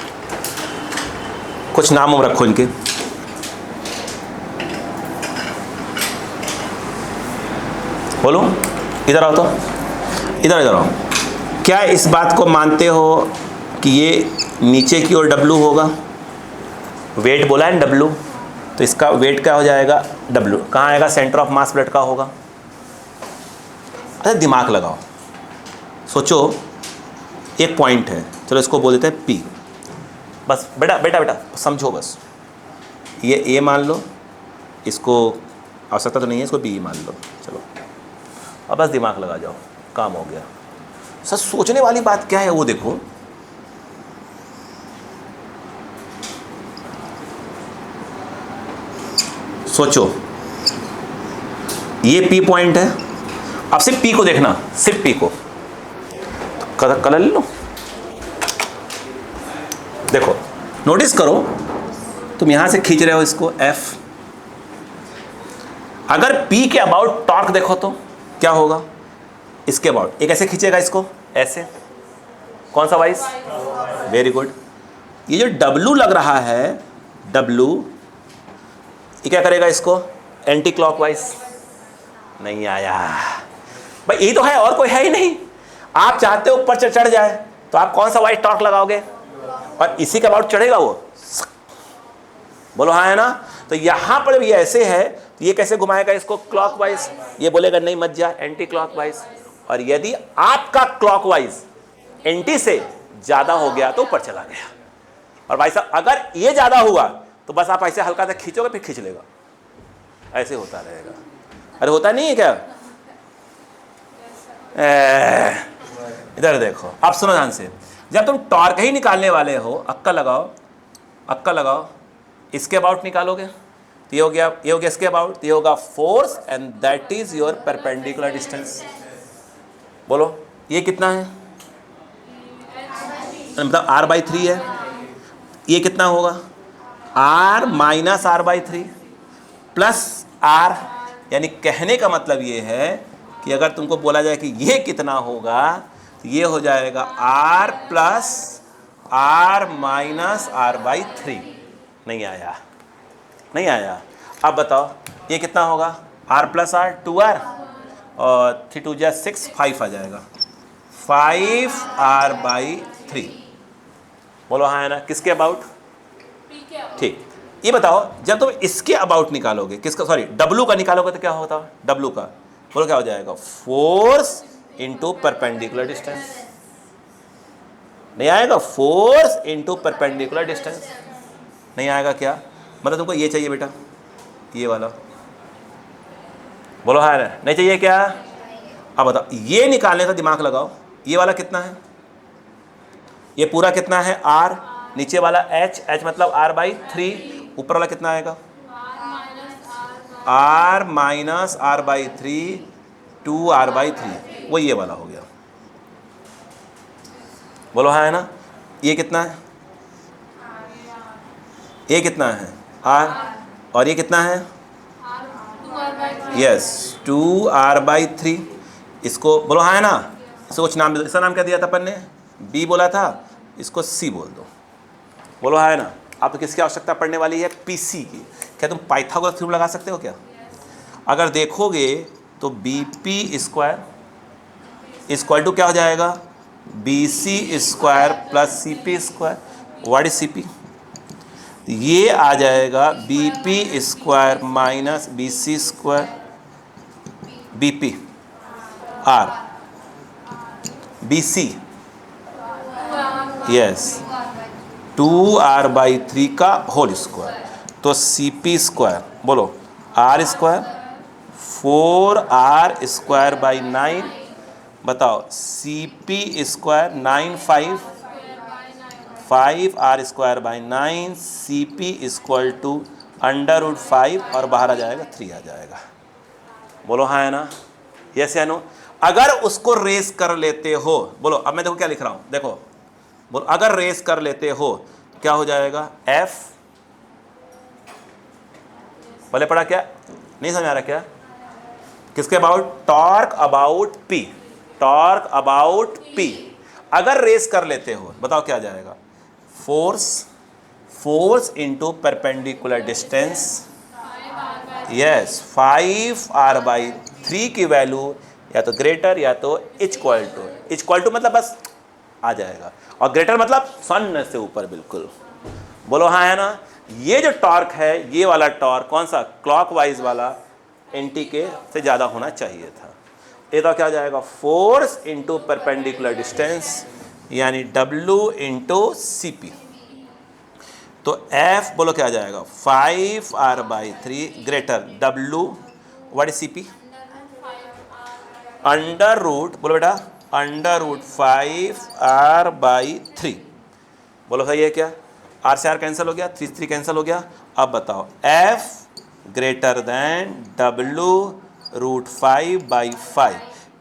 कुछ नाम रखो इनके, बोलो इधर आओ, तो इधर आओ। क्या इस बात को मानते हो कि ये नीचे की ओर W होगा? वेट बोला है W, तो इसका वेट क्या हो जाएगा, W कहाँ आएगा, सेंटर ऑफ मास ब्लड का होगा। अच्छा दिमाग लगाओ, सोचो एक पॉइंट है, चलो इसको बोल देते हैं P, बस बेटा समझो, बस ये ए मान लो, इसको आवश्यकता तो नहीं है, इसको बी मान लो। चलो अब बस दिमाग लगा जाओ, काम हो गया। सर सोचने वाली बात क्या है वो देखो, सोचो, ये पी पॉइंट है। अब सिर्फ पी को देखना, सिर्फ पी को। तो कलर ले लो, देखो नोटिस करो, तुम यहां से खींच रहे हो इसको एफ। अगर पी के अबाउट टॉर्क देखो तो क्या होगा, इसके अबाउट। एक ऐसे खींचेगा इसको, ऐसे, कौन सा वाइस, वेरी गुड। ये जो डब्लू लग रहा है, डब्लू, ये क्या करेगा इसको, एंटी क्लॉकवाइज। नहीं आया भाई, ये तो है और कोई है ही नहीं। आप चाहते हो ऊपर चढ़ जाए तो आप कौन सा वाइस टॉर्क लगाओगे, और इसी के अबाउट चढ़ेगा वो, बोलो हाँ है ना। तो यहां पर ये ऐसे है तो ये कैसे घुमाएगा इसको, क्लॉकवाइज। ये बोलेगा नहीं मत जा, एंटी क्लॉकवाइज। और यदि आपका क्लॉकवाइज एंटी से ज्यादा हो गया तो ऊपर चला गया। और भाई साहब अगर ये ज्यादा हुआ तो बस आप ऐसे हल्का सा खींचोगे, फिर खींच लेगा, ऐसे होता रहेगा। अरे होता नहीं है क्या, इधर देखो। अब सुनो ध्यान से, जब तुम टॉर्क ही निकालने वाले हो, अक्का लगाओ, अक्का लगाओ, इसके अबाउट निकालोगे तो ये हो गया, ये हो गया इसके अबाउट, तो ये होगा force and that is your perpendicular distance. बोलो ये कितना है, मतलब r/3 है, ये कितना होगा, r minus r/3 plus r। यानी कहने का मतलब ये है कि अगर तुमको बोला जाए कि ये कितना होगा तो ये हो जाएगा r plus r minus r/3। नहीं आया, नहीं आया। अब बताओ ये कितना होगा, r प्लस r 2r और 3 2 6 5 आ जाएगा, 5r/3। बोलो हाँ है ना, किसके अबाउट, ठीक। ये बताओ जब तुम इसके अबाउट निकालोगे, किसका, सॉरी डब्लू का निकालोगे तो क्या होता है, डब्लू का बोलो क्या हो जाएगा, फोर्स इंटू परपेंडिकुलर डिस्टेंस। नहीं आएगा, फोर्स इंटू परपेंडिकुलर डिस्टेंस। नहीं आएगा क्या, मतलब तुमको ये चाहिए बेटा, ये वाला, बोलो हाँ नहीं चाहिए क्या। अब बताओ ये निकालने का दिमाग लगाओ, ये वाला कितना है, ये पूरा कितना है r, नीचे वाला h, h मतलब r/3, ऊपर वाला कितना आएगा, r माइनस r/3 2r/3, वो ये वाला हो गया। बोलो हाँ है ना। ये कितना है, ये कितना है r, और ये कितना है, यस 2r/3। इसको बोलो हाँ है ना, इसको कुछ नाम दे दो, इसका नाम क्या दिया था अपन ने, b बोला था, इसको c बोल दो। बोलो हाँ है ना। आपको किसकी आवश्यकता पड़ने वाली है, pc की। क्या तुम पाइथागोरस थ्योरम लगा सकते हो क्या, अगर देखोगे तो bp स्क्वायर इक्वल टू क्या हो जाएगा, bc square plus cp square. What is cp, ये आ जाएगा bp square minus bc square, bp r bc yes 2r/3 का होल स्क्वायर, तो cp स्क्वायर, बोलो r square 4r square by 9, बताओ cp square 9 5r square by 9, cp equal to √5 और बाहर आ जाएगा 3 आ जाएगा। बोलो हाँ है ना, यस या नो। अगर उसको रेस कर लेते हो, बोलो अब मैं देखो क्या लिख रहा हूं, देखो बोलो अगर रेस कर लेते हो क्या हो जाएगा, f, पहले पढ़ा क्या, नहीं समझ आ रहा क्या, किसके about, torque about p, torque about p। अगर रेस कर लेते हो बताओ क्या आ जाएगा, force into perpendicular distance, yes 5r/3 की वैल्यू या तो ग्रेटर या तो इक्वल टू मतलब बस आ जाएगा, और ग्रेटर मतलब 0 से ऊपर बिल्कुल। बोलो हाँ है ना। ये जो टॉर्क है, ये वाला टॉर्क कौन सा, क्लॉकवाइज वाला, एंटी के से ज़्यादा होना चाहिए था। ये तो क्या हो जाएगा, फोर्स इंटू परपेंडिकुलर डिस्टेंस यानी W इंटू CP। तो F बोलो क्या आ जाएगा 5R/3 greater W, what is CP? Under root, बोलो बेटा अंडर रूट 5R/3। बोलो सही है क्या? R से R कैंसिल हो गया, 3 कैंसिल हो गया। अब बताओ F ग्रेटर देन W√5/5।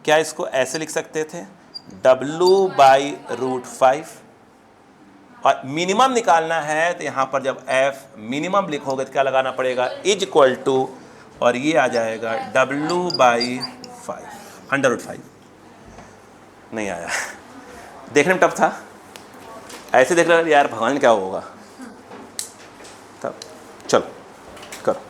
क्या इसको ऐसे लिख सकते थे W/√5? और मिनिमम निकालना है तो यहाँ पर जब F मिनिमम लिखोगे तो क्या लगाना पड़ेगा इज इक्वल टू, और ये आ जाएगा W/5 अंडर रूट 5। नहीं आया, देखने में टफ था, ऐसे देख रहे यार भगवान क्या होगा तब। चलो करो।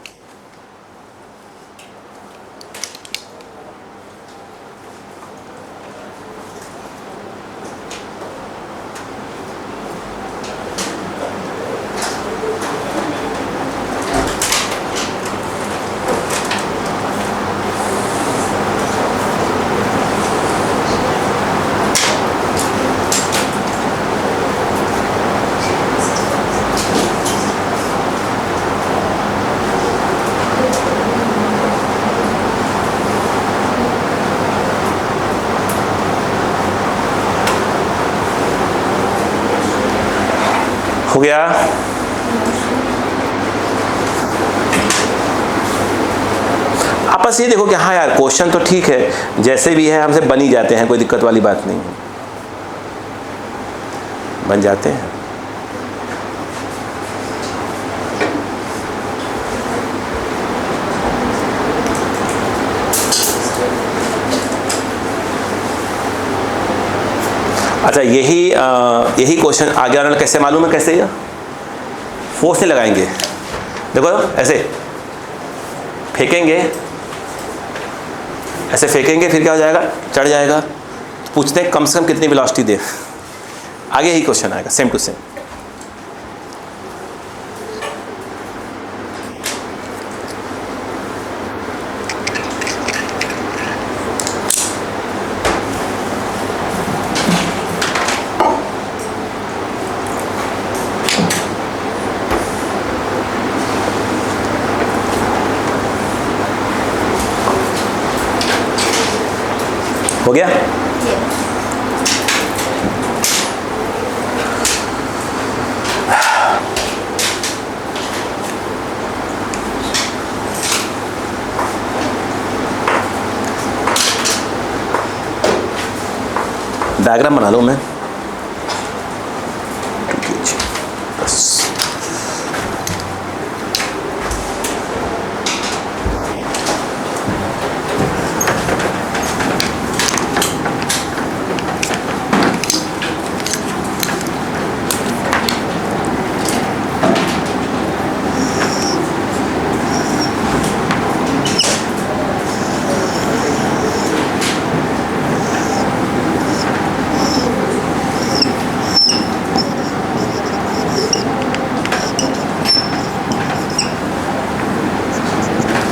हो गया? आप बस ये देखो कि हाँ यार क्वेश्चन तो ठीक है, जैसे भी है हमसे बन ही जाते हैं, कोई दिक्कत वाली बात नहीं है, बन जाते हैं। अच्छा यही क्वेश्चन आगे आने वाला कैसे मालूम है? कैसे या फोर्स नहीं लगाएंगे, देखो ऐसे फेंकेंगे, ऐसे फेंकेंगे फिर क्या हो जाएगा चढ़ जाएगा। तो पूछते हैं कम से कम कितनी वेलोसिटी दे, आगे यही क्वेश्चन आएगा सेम टू सेम। हो गया? डायग्राम बना लो मैं, बस।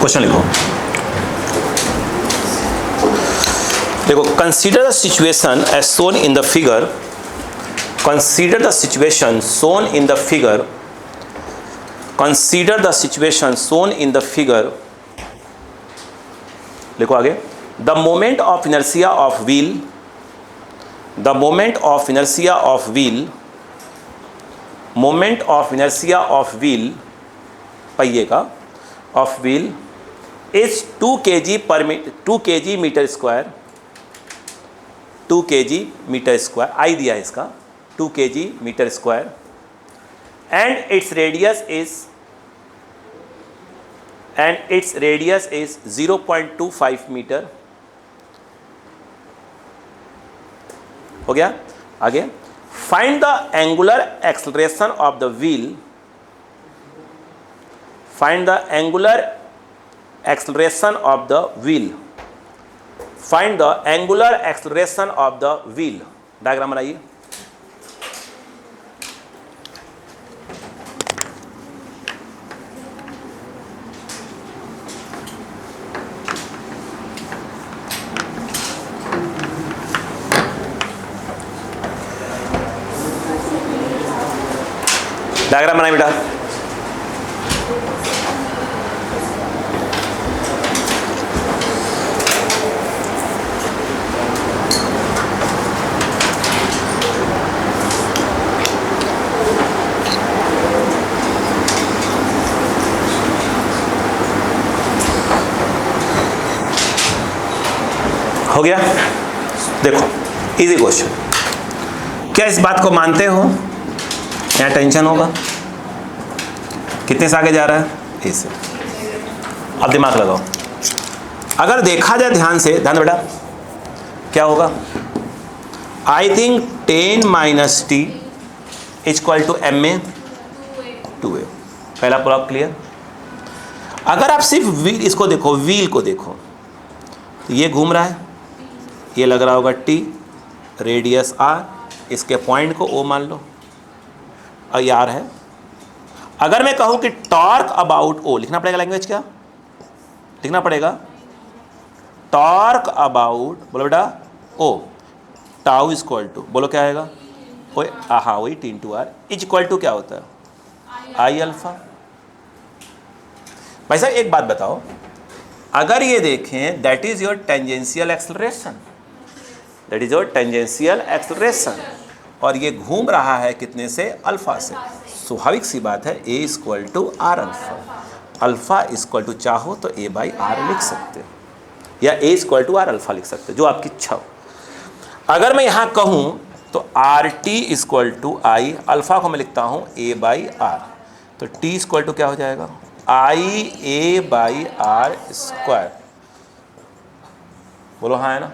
क्वेश्चन लिखो, देखो consider the situation as shown in the figure, consider the situation shown in the figure, consider the situation shown in the figure. लिखो आगे, the moment of inertia of wheel, the moment of inertia of wheel, moment of inertia of wheel, पहिए का of wheel is 2 kg metre square, 2 kg metre square, I दिया है इसका 2 kg metre square, and its radius is 0.25 metre. हो गया? आगे, find the angular acceleration of the wheel, find the angular acceleration of the wheel, find the angular acceleration of the wheel। Diagram बनाइए। Diagram बनाए बेटा। हो गया? देखो easy question. क्या इस बात को मानते हो? यहाँ टेंशन होगा, कितने से आगे जा रहा है? इससे। अब दिमाग लगाओ, अगर देखा जाए ध्यान से, ध्यान बेटा, क्या होगा? I think 10 minus T equal to M A 2a। पहला पूरा क्लियर। अगर आप सिर्फ व्हील इसको देखो, व्हील को देखो, तो ये घूम रहा है, ये लग रहा होगा टी, रेडियस आर, इसके पॉइंट को ओ मान लो और ये आर है। अगर मैं कहूं कि टॉर्क अबाउट ओ, लिखना पड़ेगा लैंग्वेज, क्या लिखना पड़ेगा? टॉर्क अबाउट, बोलो बेटा, ओ, टाउ इक्वल टू, बोलो क्या आएगा? ओ, हाँ वही T into R is equal to क्या होता है? I alpha. भाई साहब एक बात बताओ, अगर ये देखें that is your tangential acceleration, that is your tangential acceleration, और ये घूम रहा है कितने से? अल्फा से। स्वाभाविक सी बात है A equal to R alpha. Alpha equal to चाहो तो ए बाई आर लिख सकते हो, या A equal to R alpha लिख सकते हो, जो आपकी इच्छा हो। अगर मैं यहाँ कहूँ तो R T equal to I, alpha को मैं लिखता हूँ ए बाई आर, तो टी इक्वल टू क्या हो जाएगा? I A by R square. बोलो हाँ है ना?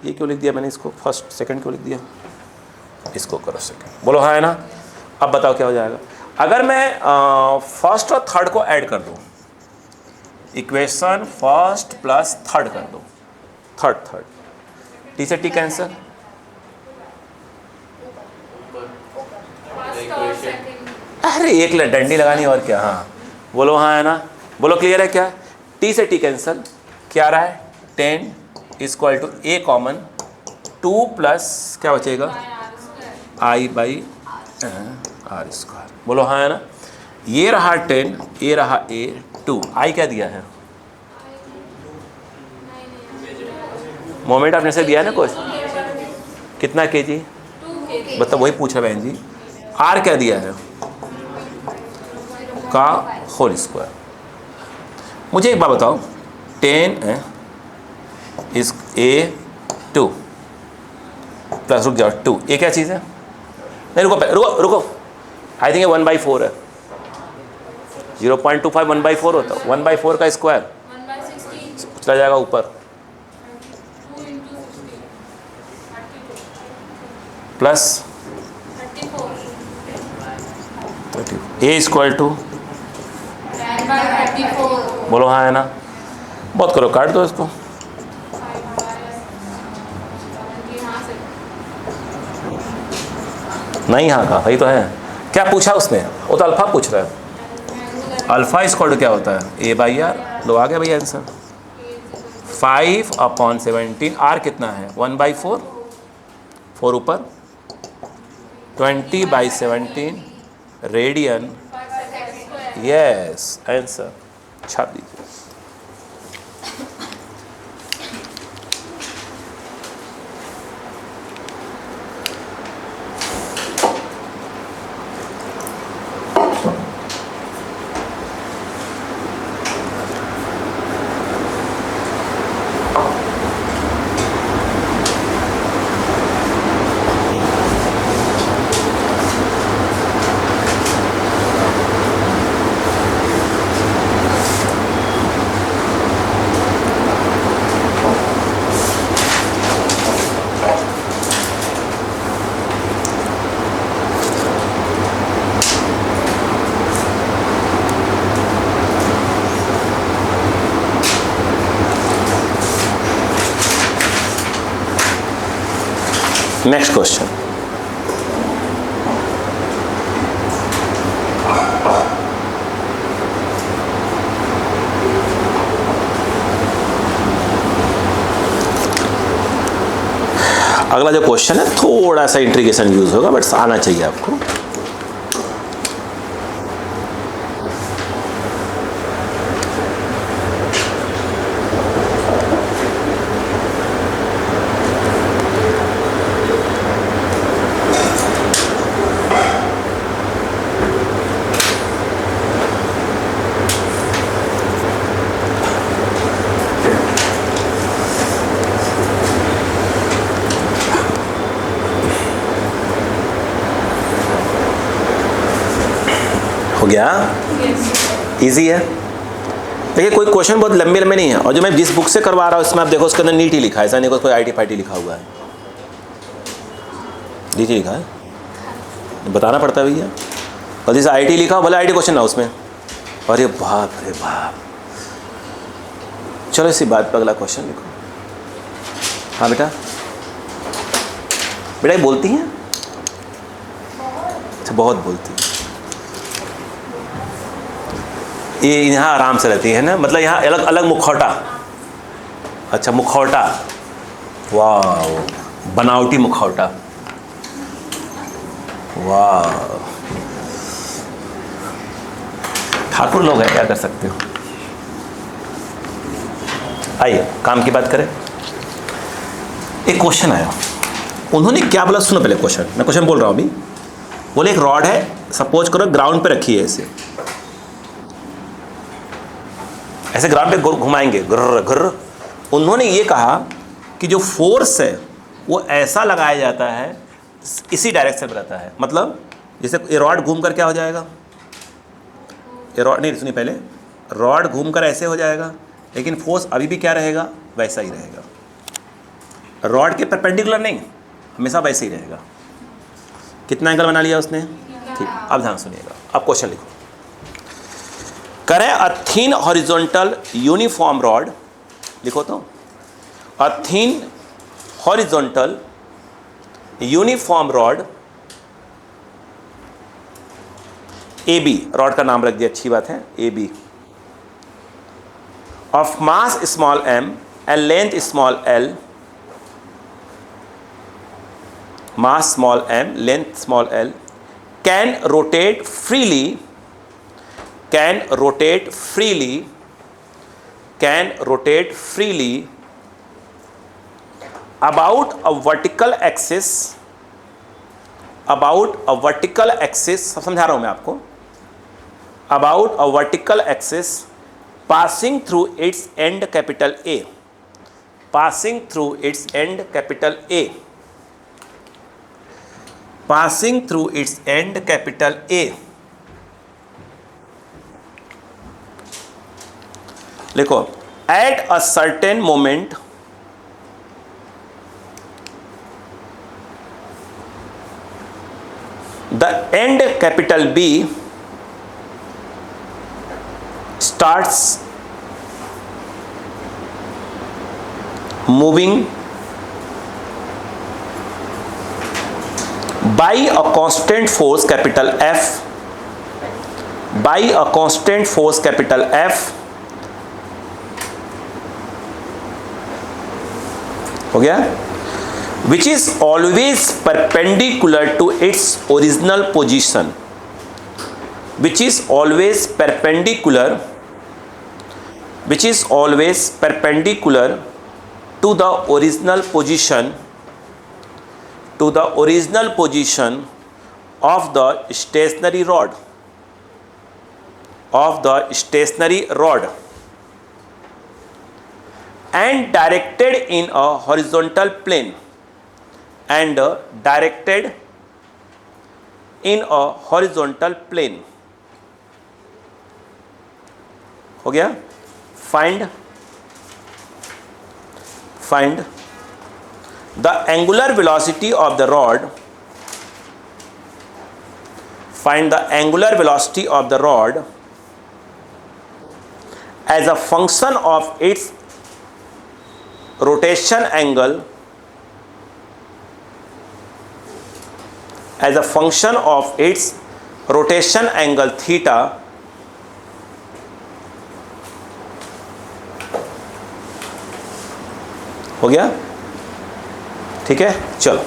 ये क्यों लिख दिया मैंने इसको? फर्स्ट सेकंड क्यों लिख दिया? इसको करो सेकंड। बोलो हाँ है ना? अब बताओ क्या हो जाएगा? अगर मैं फर्स्ट और थर्ड को ऐड कर दूँ, इक्वेशन फर्स्ट प्लस थर्ड कर दूँ, थर्ड, टी से टी कैंसिल, अरे एक डंडी लगानी और क्या? हाँ बोलो हाँ है ना? बोलो क्लियर है क्या? टी से टी कैंसिल, क्या आ रहा है? 10 equal to A common, 2 plus क्या बचेगा? I by R square. बोलो हाँ है ना? ये रहा 10, ये रहा ए, 2, आई क्या दिया है? मोमेंट आपने से दिया है ना कुछ, कितना केजी? मतलब वही पूछा बहन जी। आर क्या दिया है? का होल स्क्वायर। मुझे एक बात बताओ, 10 इस ए 2 प्लस, रुक जाओ, 2, ये क्या चीज़ है? नहीं रुको, आई थिंक ये 1/4 है। 0.25 1/4 होता है, 1/4 का स्क्वायर चला जाएगा ऊपर, प्लस ए इक्वल टू, बोलो हाँ है ना? बहुत करो, काट दो इसको। नहीं हाँ का वही तो है। क्या पूछा उसने? वो तो अल्फा पूछ रहा है। अल्फा इक्वल टू क्या होता है? ए बाई आर। लो आ गया भैया आंसर, 5/17। आर कितना है? 1/4, 4 ऊपर, 20/17 रेडियन। यस आंसर, छाप दीजिए। नेक्स्ट क्वेश्चन, अगला जो क्वेश्चन है थोड़ा सा इंट्रीगेशन यूज होगा, बट आना चाहिए आपको। हो गया? इजी है। देखिए कोई क्वेश्चन बहुत लंबे लंबे नहीं है, और जो मैं जिस बुक से करवा रहा हूँ इसमें आप देखो उसके अंदर नीट ही लिखा है, ऐसा नहीं कोई IT फाइटी लिखा हुआ है, नीट ही लिखा है, बताना पड़ता है भैया। और जैसे IT लिखा हो भले IT क्वेश्चन ना उसमें, अरे बाप रे बाप। चलो इसी बात पर अगला क्वेश्चन लिखो। हाँ बेटा, बेटा ये बोलती हैं? अच्छा बहुत बोलती है। ये यहाँ आराम से रहती है ना, मतलब यहाँ अलग अलग मुखौटा। अच्छा मुखौटा, वाह, बनावटी मुखौटा, वाह। ठाकुर लोग हैं, क्या कर सकते हो। आइए काम की बात करें। एक क्वेश्चन आया, उन्होंने क्या बोला सुनो पहले क्वेश्चन, मैं क्वेश्चन बोल रहा हूँ अभी। बोले एक रॉड है, सपोज करो ग्राउंड पे रखी है, ऐसे ग्राउंड पे घुमाएंगे घुर्र घुर्र। उन्होंने ये कहा कि जो फोर्स है वो ऐसा लगाया जाता है, इसी डायरेक्शन में रहता है। मतलब जैसे ये रॉड घूमकर क्या हो जाएगा, ये रॉड नहीं, सुनिए पहले, रॉड घूमकर ऐसे हो जाएगा, लेकिन फोर्स अभी भी क्या रहेगा, वैसा ही रहेगा। रॉड के परपेंडिकुलर नहीं, हमेशा वैसे ही रहेगा। कितना एंगल बना लिया उसने, ठीक। अब ध्यान सुनिएगा, अब क्वेश्चन लिखो। करें a thin horizontal uniform rod, लिखो तो, a thin horizontal uniform rod AB, rod का नाम रख दिया, अच्छी बात है, AB, of mass small m and length small l, mass small m, length small l, can rotate freely, can rotate freely, can rotate freely about a vertical axis, about a vertical axis, सब समझा रहा हूं मैं आपको, about a vertical axis passing through its end capital A, passing through its end capital A, passing through its end capital A. लिखो, at a certain moment the end capital B starts moving by a constant force capital F, by a constant force capital F, हो गया, which is always perpendicular to its original position, which is always perpendicular, which is always perpendicular to the original position, to the original position of the stationary rod, of the stationary rod, and directed in a horizontal plane, and directed in a horizontal plane. हो गया? Find the angular velocity of the rod, find the angular velocity of the rod as a function of its rotation angle, as a function of its rotation angle theta, हो गया? ठीक है, चलो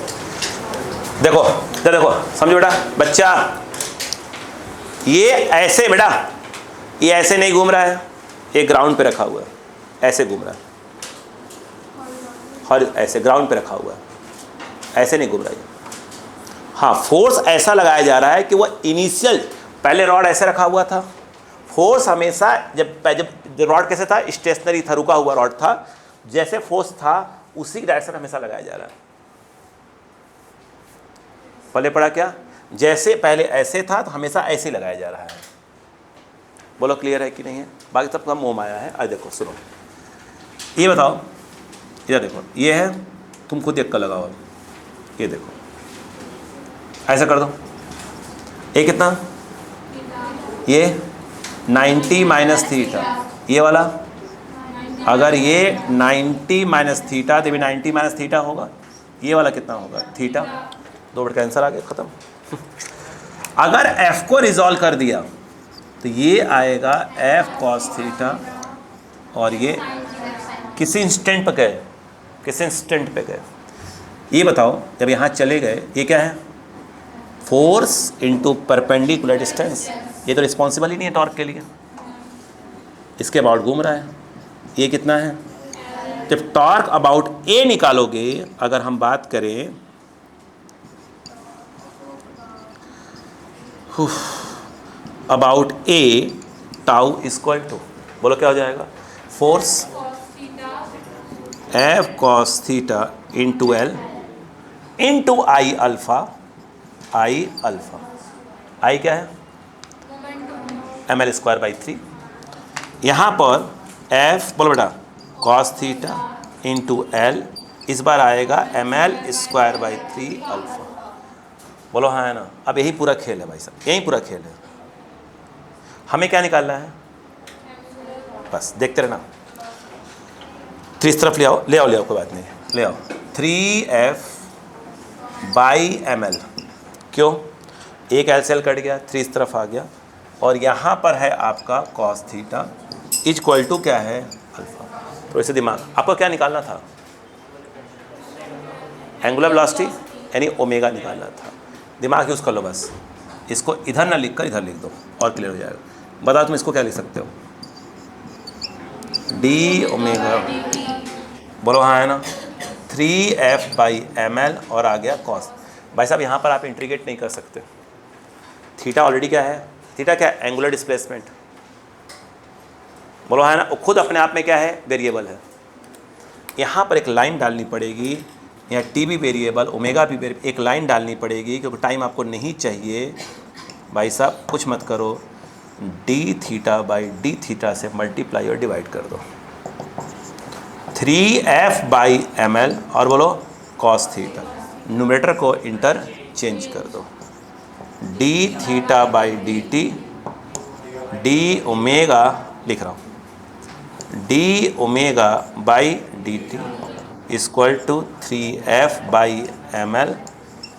देखो, देखो समझो बेटा, बच्चा ये ऐसे, बेटा ये ऐसे नहीं घूम रहा है, ये ग्राउंड पे रखा हुआ है, ऐसे घूम रहा है, और ऐसे ग्राउंड पे रखा हुआ है, ऐसे नहीं घूम रहा है। हाँ, फोर्स ऐसा लगाया जा रहा है कि वो इनिशियल, पहले रॉड ऐसे रखा हुआ था, फोर्स हमेशा जब रॉड कैसे था, स्टेशनरी था, रुका हुआ रॉड था, जैसे फोर्स था उसी डायरेक्शन हमेशा लगाया जा रहा है। पहले पढ़ा क्या, जैसे पहले ऐसे था तो हमेशा ऐसे लगाया जा रहा है, बोलो क्लियर है कि नहीं है? बाकी सब मोह माया है। आज देखो सुनो, ये बताओ, इधर देखो, ये है, तुम खुद देख कर लगाओ, ये देखो, ऐसा कर दो, ये कितना, ये 90 माइनस थीटा, ये वाला अगर ये 90 माइनस थीटा तो भी 90 माइनस थीटा होगा, ये वाला कितना होगा, थीटा, 2 कैंसर आ गया, खत्म। अगर f को रिजॉल्व कर दिया तो ये आएगा f cos थीटा, और ये किसी इंस्टेंट पे गए, किसी इंस्टेंट पे गए। ये बताओ जब यहाँ चले गए, ये क्या है, फोर्स इनटू परपेंडिकुलर डिस्टेंस, ये तो रिस्पॉन्सिबल ही नहीं है टॉर्क के लिए, इसके अबाउट घूम रहा है। ये कितना है, जब टॉर्क अबाउट ए निकालोगे, अगर हम बात करें about A, tau equal to, बोलो क्या हो जाएगा, force F cos theta into L into I alpha, I alpha, I क्या है, ml²/3। यहाँ पर f, बोलो बेटा, cos थीटा इंटू एल, इस बार आएगा ml²/3 अल्फा, बोलो हाँ है ना। अब यही पूरा खेल है भाई साहब, यही पूरा खेल है। हमें क्या निकालना है, बस देखते रहना। 3 इस तरफ ले आओ, ले आओ, ले आओ, कोई बात नहीं, ले आओ 3f/ml, क्यों, एक एल सेल कट गया, 3 इस तरफ आ गया, और यहाँ पर है आपका cos थीटा इक्वल टू क्या है, अल्फा। तो इसे दिमाग, आपको क्या निकालना था, एंगुलर वेलोसिटी यानी ओमेगा निकालना था। दिमाग यूज़ कर लो बस, इसको इधर ना लिख कर इधर लिख दो और क्लियर हो जाएगा। बताओ तुम इसको क्या लिख सकते हो, डी ओमेगा, बोलो हाँ है ना, 3f/ml और आ गया cos। भाई साहब यहाँ पर आप इंटीग्रेट नहीं कर सकते, थीटा ऑलरेडी क्या है, थीटा क्या है, एंगुलर डिस्प्लेसमेंट, बोलो है ना, खुद अपने आप में क्या है, वेरिएबल है। यहाँ पर एक लाइन डालनी पड़ेगी, यहाँ टी भी वेरिएबल, ओमेगा भी वेरिएबल, एक लाइन डालनी पड़ेगी क्योंकि टाइम आपको नहीं चाहिए। भाई साहब कुछ मत करो, डी थीटा से मल्टीप्लाई और डिवाइड कर दो, 3f/ml और बोलो cos थीटा, न्यूमरेटर को इंटरचेंज कर दो, d(θ/dt), डी ओमेगा लिख रहा हूँ, d(ω/dt) equal to 3f/ml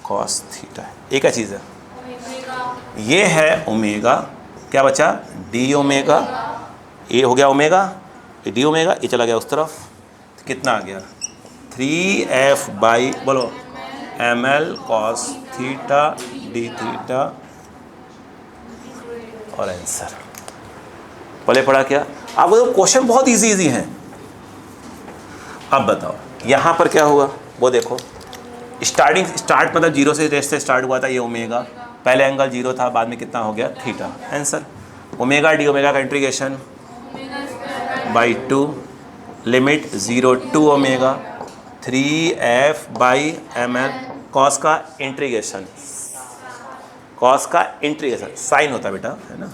cos theta. एक क्या चीज़ है, ये है ओमेगा, क्या बचा, डी ओमेगा, ये हो गया ओमेगा, ये डी ओमेगा, ये चला गया उस तरफ, तो कितना आ गया, 3f बोलो ml cos theta D theta, और आंसर पहले पढ़ा क्या आपको, तो क्वेश्चन बहुत इजी हैं। अब बताओ यहाँ पर क्या हुआ, वो देखो, स्टार्ट मतलब जीरो से रेस्ट से स्टार्ट हुआ था, ये ओमेगा, पहले एंगल जीरो था, बाद में कितना हो गया, theta. Answer omega D omega का integration /2 limit 0 to omega 3f/ml, cos का इंटीग्रेशन, कॉस का इंटीग्रेशन साइन होता है बेटा, है ना,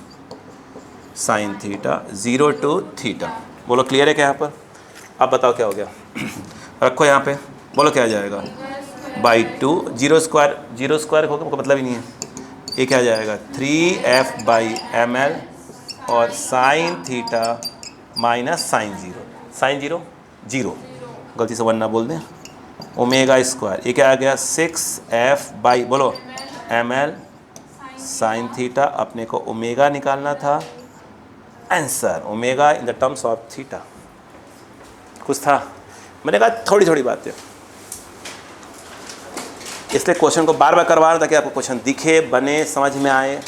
साइन थीटा 0 to थीटा। बोलो क्लियर है क्या यहाँ पर? अब बताओ क्या हो गया, रखो यहाँ पे, बोलो क्या आ जाएगा, /2, जीरो स्क्वायर होगा, मतलब ही नहीं है, ये क्या आ जाएगा, 3f/ml और sine theta minus sine zero, गलती से 1 ना बोल दें, ओमेगा स्क्वायर, ये क्या आ गया, 6f/ बोलो ml साइन थीटा, अपने को ओमेगा निकालना था, answer omega in the terms of theta. कुछ था, मैंने कहा थोड़ी थोड़ी बातें, इसलिए क्वेश्चन को बार बार करवा रहा था ताकि आपको क्वेश्चन दिखे, बने, समझ में आए।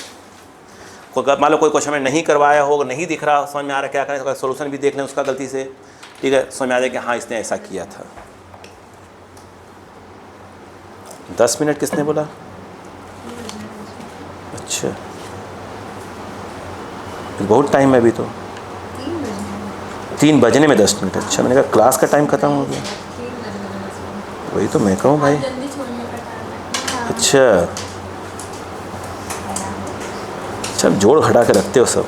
मान लो कोई क्वेश्चन में नहीं करवाया हो, नहीं दिख रहा, समझ में आ रहा क्या करें, सोल्यूशन भी देख लें उसका गलती से, ठीक है, समझ में आ जाए कि हाँ इसने ऐसा किया था। 10 मिनट किसने बोला, अच्छा बहुत टाइम है अभी तो, 3 बजने में 10 मिनट, अच्छा मैंने कहा क्लास का टाइम ख़त्म हो गया, वही तो मैं कहूँ भाई, अच्छा जोड़ घटा के रखते हो सब।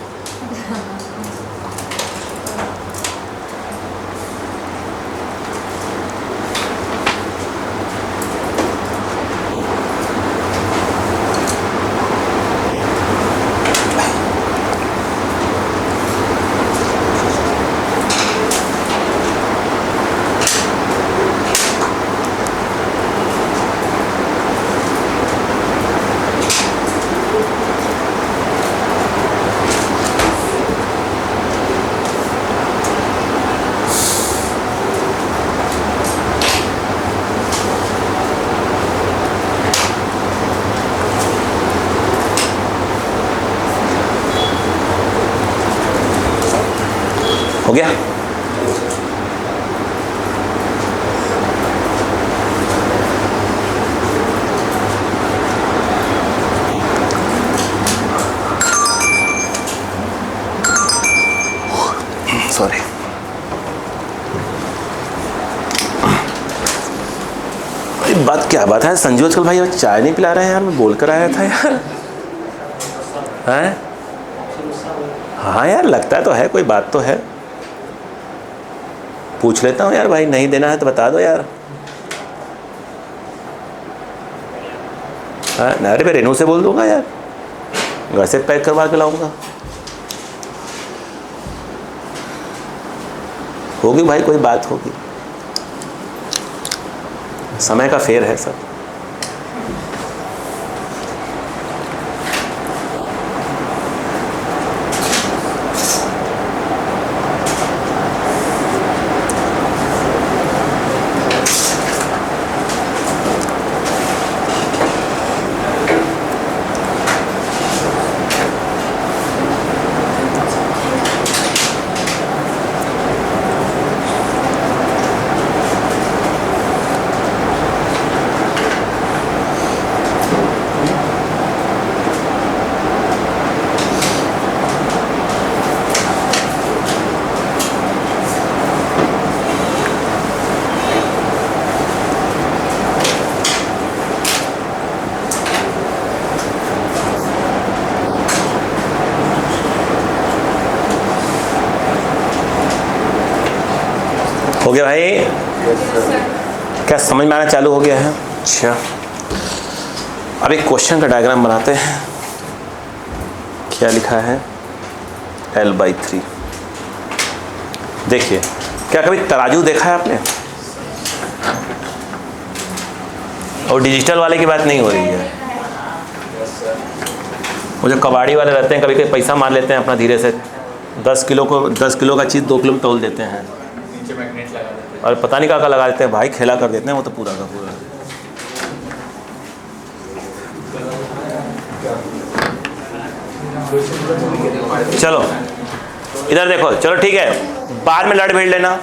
हो गया? सॉरी, बात क्या बात है संजू, आजकल भाई चाय नहीं पिला रहे हैं यार, मैं बोल कर आया था यार। हैं? हाँ यार, लगता तो है कोई बात तो है। पूछ लेता हूँ यार भाई, नहीं देना है तो बता दो यार। हाँ ना, अरे मैं रेनू से बोल दूंगा यार, घर से पैक करवा के लाऊंगा। होगी भाई, कोई बात होगी, समय का फेर है सब। हो गया भाई? क्या समझ में आना चालू हो गया है? अच्छा, अब एक क्वेश्चन का डायग्राम बनाते हैं। क्या लिखा है? L/3। देखिए, क्या कभी तराजू देखा है आपने? और डिजिटल वाले की बात नहीं हो रही है, वो जो कबाड़ी वाले रहते हैं, कभी कभी पैसा मार लेते हैं अपना धीरे से, 10 किलो का चीज़ 2 किलो में तोल देते हैं और पता नहीं क्या लगा देते हैं भाई, खेला कर देते हैं वो तो पूरा का पूरा। चलो इधर देखो, चलो ठीक है, बाद में लड़ भिड़ लेना।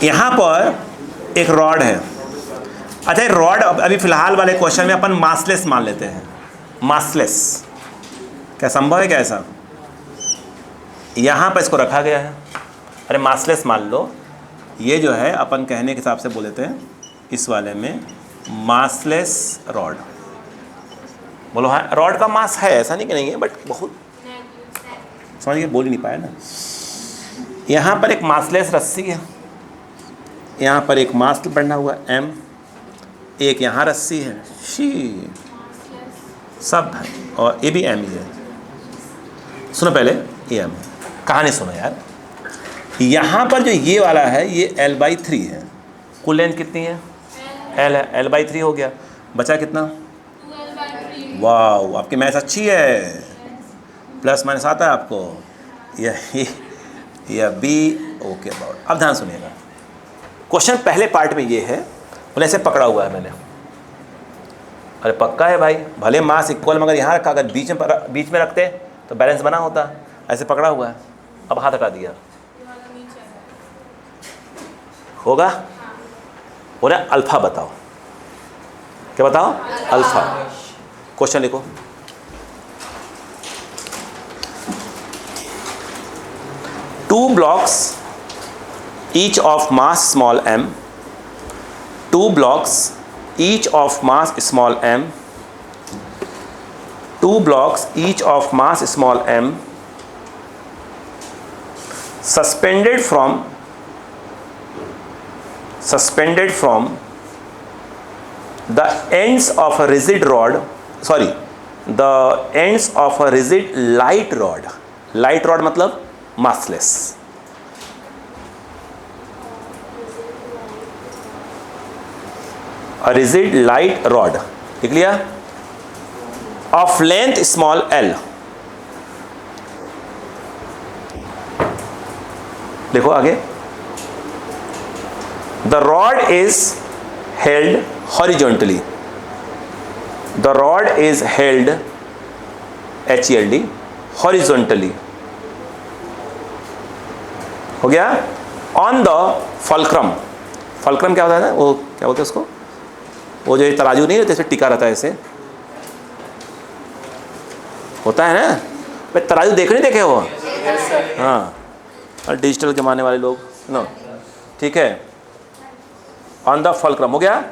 यहाँ पर एक रॉड है। अच्छा, रॉड अभी फिलहाल वाले क्वेश्चन में अपन मासलेस मान लेते हैं। मासलेस क्या संभव है क्या ऐसा? यहाँ पर इसको रखा गया है। अरे मासलेस मान लो, ये जो है अपन कहने के हिसाब से बोल देते हैं इस वाले में मासलेस रॉड। बोलो हाँ, रॉड का मास है, ऐसा नहीं कि नहीं है, बट बहुत समझ के बोल ही नहीं पाया ना। यहाँ पर एक मासलेस रस्सी है, यहाँ पर एक मास बना हुआ M, एक यहाँ रस्सी है शी, सब है, और ये भी M ही है। सुनो पहले, ये M है, कहानी सुनो यार। यहाँ पर जो ये वाला है ये L/3 है। कुल लेंथ कितनी है? L है, L/3 हो गया। बचा कितना? वाह, आपकी मैथ अच्छी है, प्लस माइनस आता है आपको। यह बी ओके अबाउट। अब ध्यान सुनिएगा, क्वेश्चन पहले पार्ट में ये है, बोले ऐसे पकड़ा हुआ है मैंने। अरे पक्का है भाई, भले मास इक्वल, मगर यहाँ रखा, अगर बीच में रखते तो बैलेंस बना होता। ऐसे पकड़ा हुआ है, अब हाथ हटा दिया, होगा? बोले अल्फा बताओ। क्या बताओ? अल्फा। क्वेश्चन लिखो। Two blocks each of mass small m, 2 blocks each of mass small m, 2 blocks each of mass small m, suspended from the ends of a rigid rod, the ends of a rigid light rod. Light rod मतलब massless. A rigid light rod, लिख लिया? Of length small l. देखो आगे, the rod is held horizontally. The rod is held HELD horizontally हो गया। On the fulcrum, fulcrum क्या होता है ना, वो क्या बोलते हैं उसको, वो जो तराजू नहीं रहता, इसमें टिका रहता है, ऐसे होता है ना भाई, तराजू देखे नहीं देखे हो? हाँ, और डिजिटल जमाने वाले लोग नो, ठीक है। ऑन द फल्क्रम हो गया।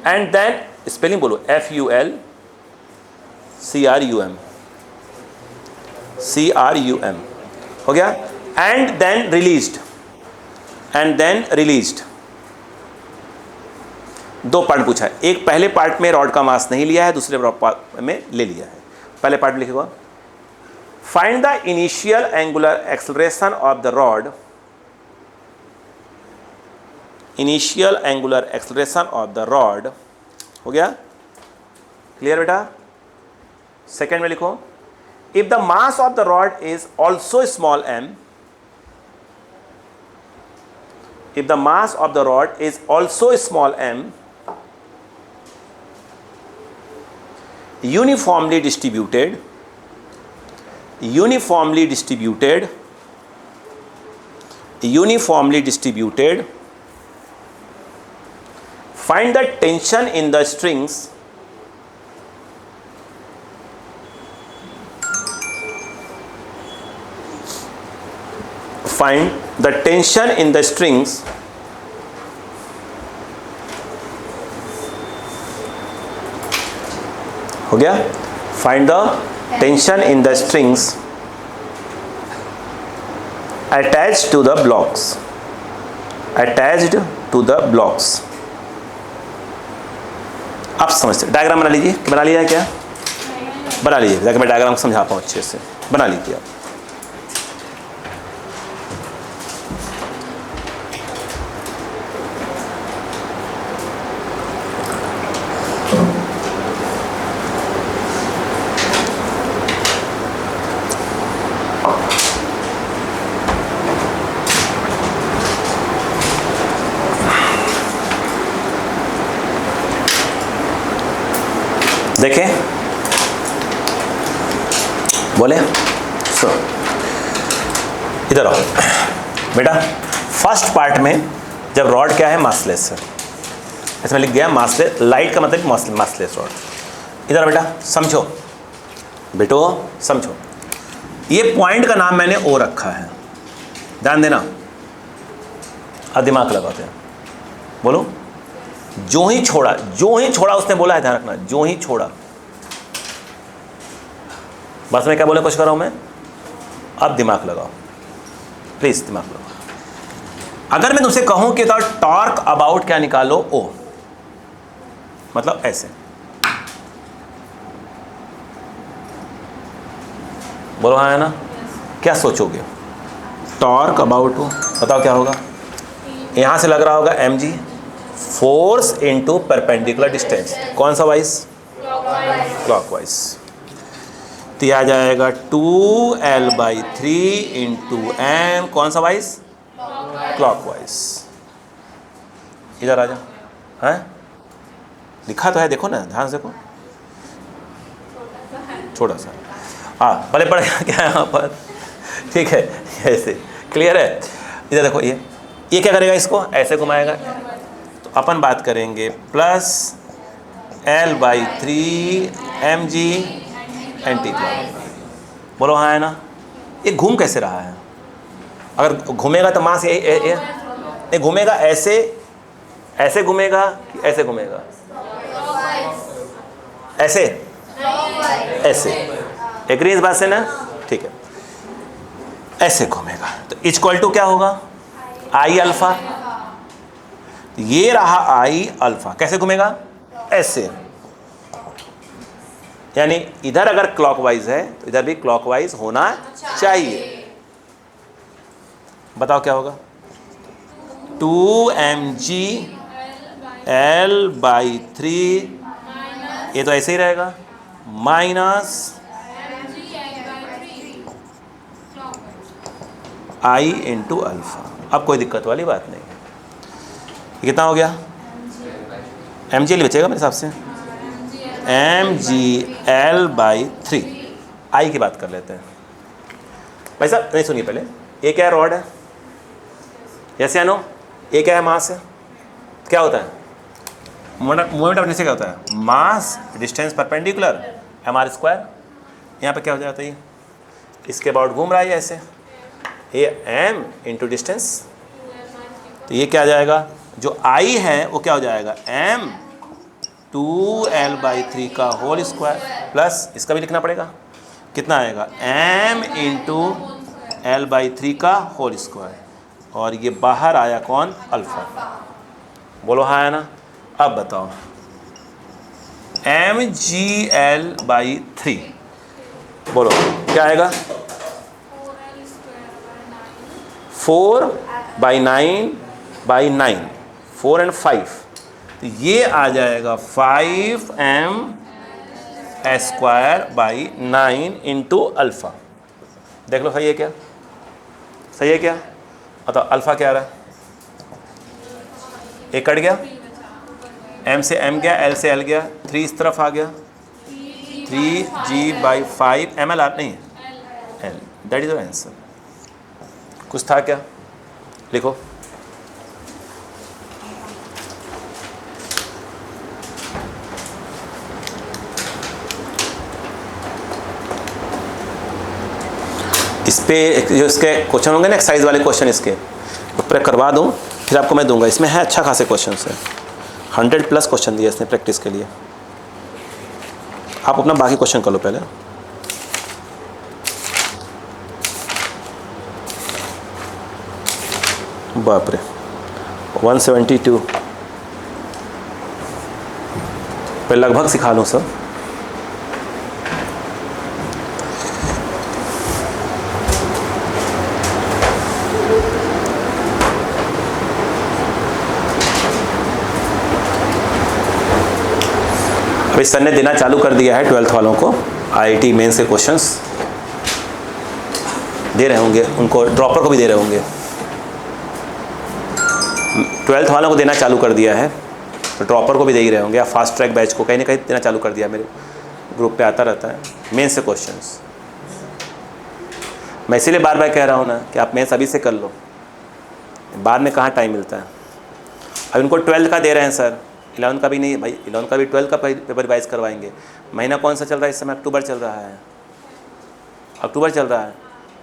एंड देन स्पेलिंग बोलो, FULCRUM, CRUM हो गया। And then released, and then released, दो पार्ट पूछा है। एक पहले पार्ट में रॉड का मास नहीं लिया है, दूसरे पार्ट में ले लिया है। पहले पार्ट में लिखेगा, find the initial angular acceleration of the rod, initial angular acceleration of the rod हो गया। क्लियर बेटा? सेकेंड में लिखो, if the mass of the rod is also small m, if the mass of the rod is also small m, uniformly distributed, uniformly distributed, uniformly distributed, find the tension in the strings, find the tension in the strings हो गया। find the tension in the strings attached to the blocks, attached to the blocks। आप समझते, diagram बना लीजिए। बना लिया है क्या? बना लीजिए, ताकि मैं डायग्राम समझा पाऊँ अच्छे से। बना लीजिए आप। देखें, बोले सुनो, इधर आओ बेटा। फर्स्ट पार्ट में जब रॉड क्या है, मासलेस है, इसमें लिख गया मासलेस, लाइट का मतलब मासलेस रॉड। इधर बेटा समझो, बेटो समझो, ये पॉइंट का नाम मैंने ओ रखा है, ध्यान देना, और दिमाग लगाते हैं। बोलो, जो ही छोड़ा, जो ही छोड़ा उसने बोला है, ध्यान रखना, जो ही छोड़ा। बस मैं क्या बोलने की कोशिश कर रहा हूं मैं, अब दिमाग लगाओ प्लीज, दिमाग लगाओ। अगर मैं तुमसे कहूं कि टॉर्क अबाउट क्या निकालो, ओ, मतलब ऐसे, बोलो हाँ है ना? क्या सोचोगे? टॉर्क अबाउट हो, बताओ क्या होगा? यहां से लग रहा होगा mg, force into perpendicular distance. कौन सा वाइज? क्लॉकवाइज। तो यह आ जाएगा 2L/3 इंटू एम, कौन सा वाइज? क्लॉकवाइज। इधर आ जाओ, हैं लिखा तो है, देखो ना, ध्यान से देखो, छोटा सा, हाँ भले पड़ गया क्या यहाँ पर, ठीक है, ऐसे क्लियर है। इधर देखो, ये क्या करेगा, इसको ऐसे घुमाएगा, तो अपन बात करेंगे plus L/3 mg anti clock. बोलो हाँ है ना? ये घूम कैसे रहा है? अगर घूमेगा तो मास ये नहीं घूमेगा, ऐसे ऐसे घूमेगा कि ऐसे घूमेगा? ऐसे ऐसे, एग्री इस बात से ना? ठीक है, ऐसे घूमेगा तो इक्वल टू क्या होगा? आई अल्फा। ये रहा आई अल्फा, कैसे घूमेगा? ऐसे, यानी इधर अगर क्लॉकवाइज है तो इधर भी क्लॉकवाइज होना चाहिए। बताओ क्या होगा? 2mg L/3, ये तो ऐसे ही रहेगा, माइनस आई इंटू अल्फा। अब कोई दिक्कत वाली बात नहीं है। ये कितना हो गया? mg बचेगा मेरे हिसाब से, mg L/3। आई की बात कर लेते हैं भाई साहब। नहीं सुनिए, पहले ये क्या रॉड है? यस या नो? ये क्या है? मास है। क्या होता है? मोमेंट ऑफ इनर्शिया क्या होता है? मास डिस्टेंस परपेंडिकुलर mr स्क्वायर। यहाँ पे क्या हो जाता है? ये इसके अबाउट घूम रहा है ऐसे, ये m इंटू डिस्टेंस, तो ये क्या आ जाएगा? जो I है वो क्या हो जाएगा? m 2l/3 का होल स्क्वायर, प्लस इसका भी लिखना पड़ेगा, कितना आएगा? m इंटू l/3 का होल स्क्वायर, और ये बाहर आया कौन? अल्फा। बोलो हाँ है ना? अब बताओ, mgl/3 बोलो क्या आएगा? 4/9/9, 4 and 5, तो ये आ जाएगा 5m²/9 इंटू अल्फ़ा। देख लो सही है क्या? सही है क्या? बताओ अल्फ़ा क्या आ रहा है? एक कट गया, m से m गया, l से l गया, 3 इस तरफ आ गया, 3g/5 ml नहीं है, l, that is the answer. कुछ था क्या? लिखो। इस पे जो इसके क्वेश्चन होंगे ना, एक्सरसाइज वाले क्वेश्चन, इसके ऊपर करवा दूँ, फिर आपको मैं दूंगा। इसमें है अच्छा खासे क्वेश्चन है, 100+ क्वेश्चन दिया इसने प्रैक्टिस के लिए। आप अपना बाकी क्वेश्चन कर लो पहले। बाप रे, 172 पे लगभग सिखा लूँ सब। अभी सर ने देना चालू कर दिया है 12th वालों को, IIT मेंस के क्वेश्चंस दे रहे होंगे, उनको ड्रॉपर को भी दे रहे होंगे। 12th वालों को देना चालू कर दिया है, तो ड्रॉपर को भी दे ही रहे होंगे, या फास्ट ट्रैक बैच को कहीं ना कहीं देना चालू कर दिया। मेरे ग्रुप पे आता रहता है मेंस से क्वेश्चंस। मैं इसीलिए बार बार कह रहा हूँ ना कि आप मेंस अभी से कर लो, बाद में कहाँ टाइम मिलता है। अब इनको 12th का दे रहे हैं सर, 11th का भी नहीं भाई, 11th का भी 12th का पेपर रिवाइज करवाएंगे। महीना कौन सा चल रहा है इस समय? अक्टूबर चल रहा है, अक्टूबर चल रहा है।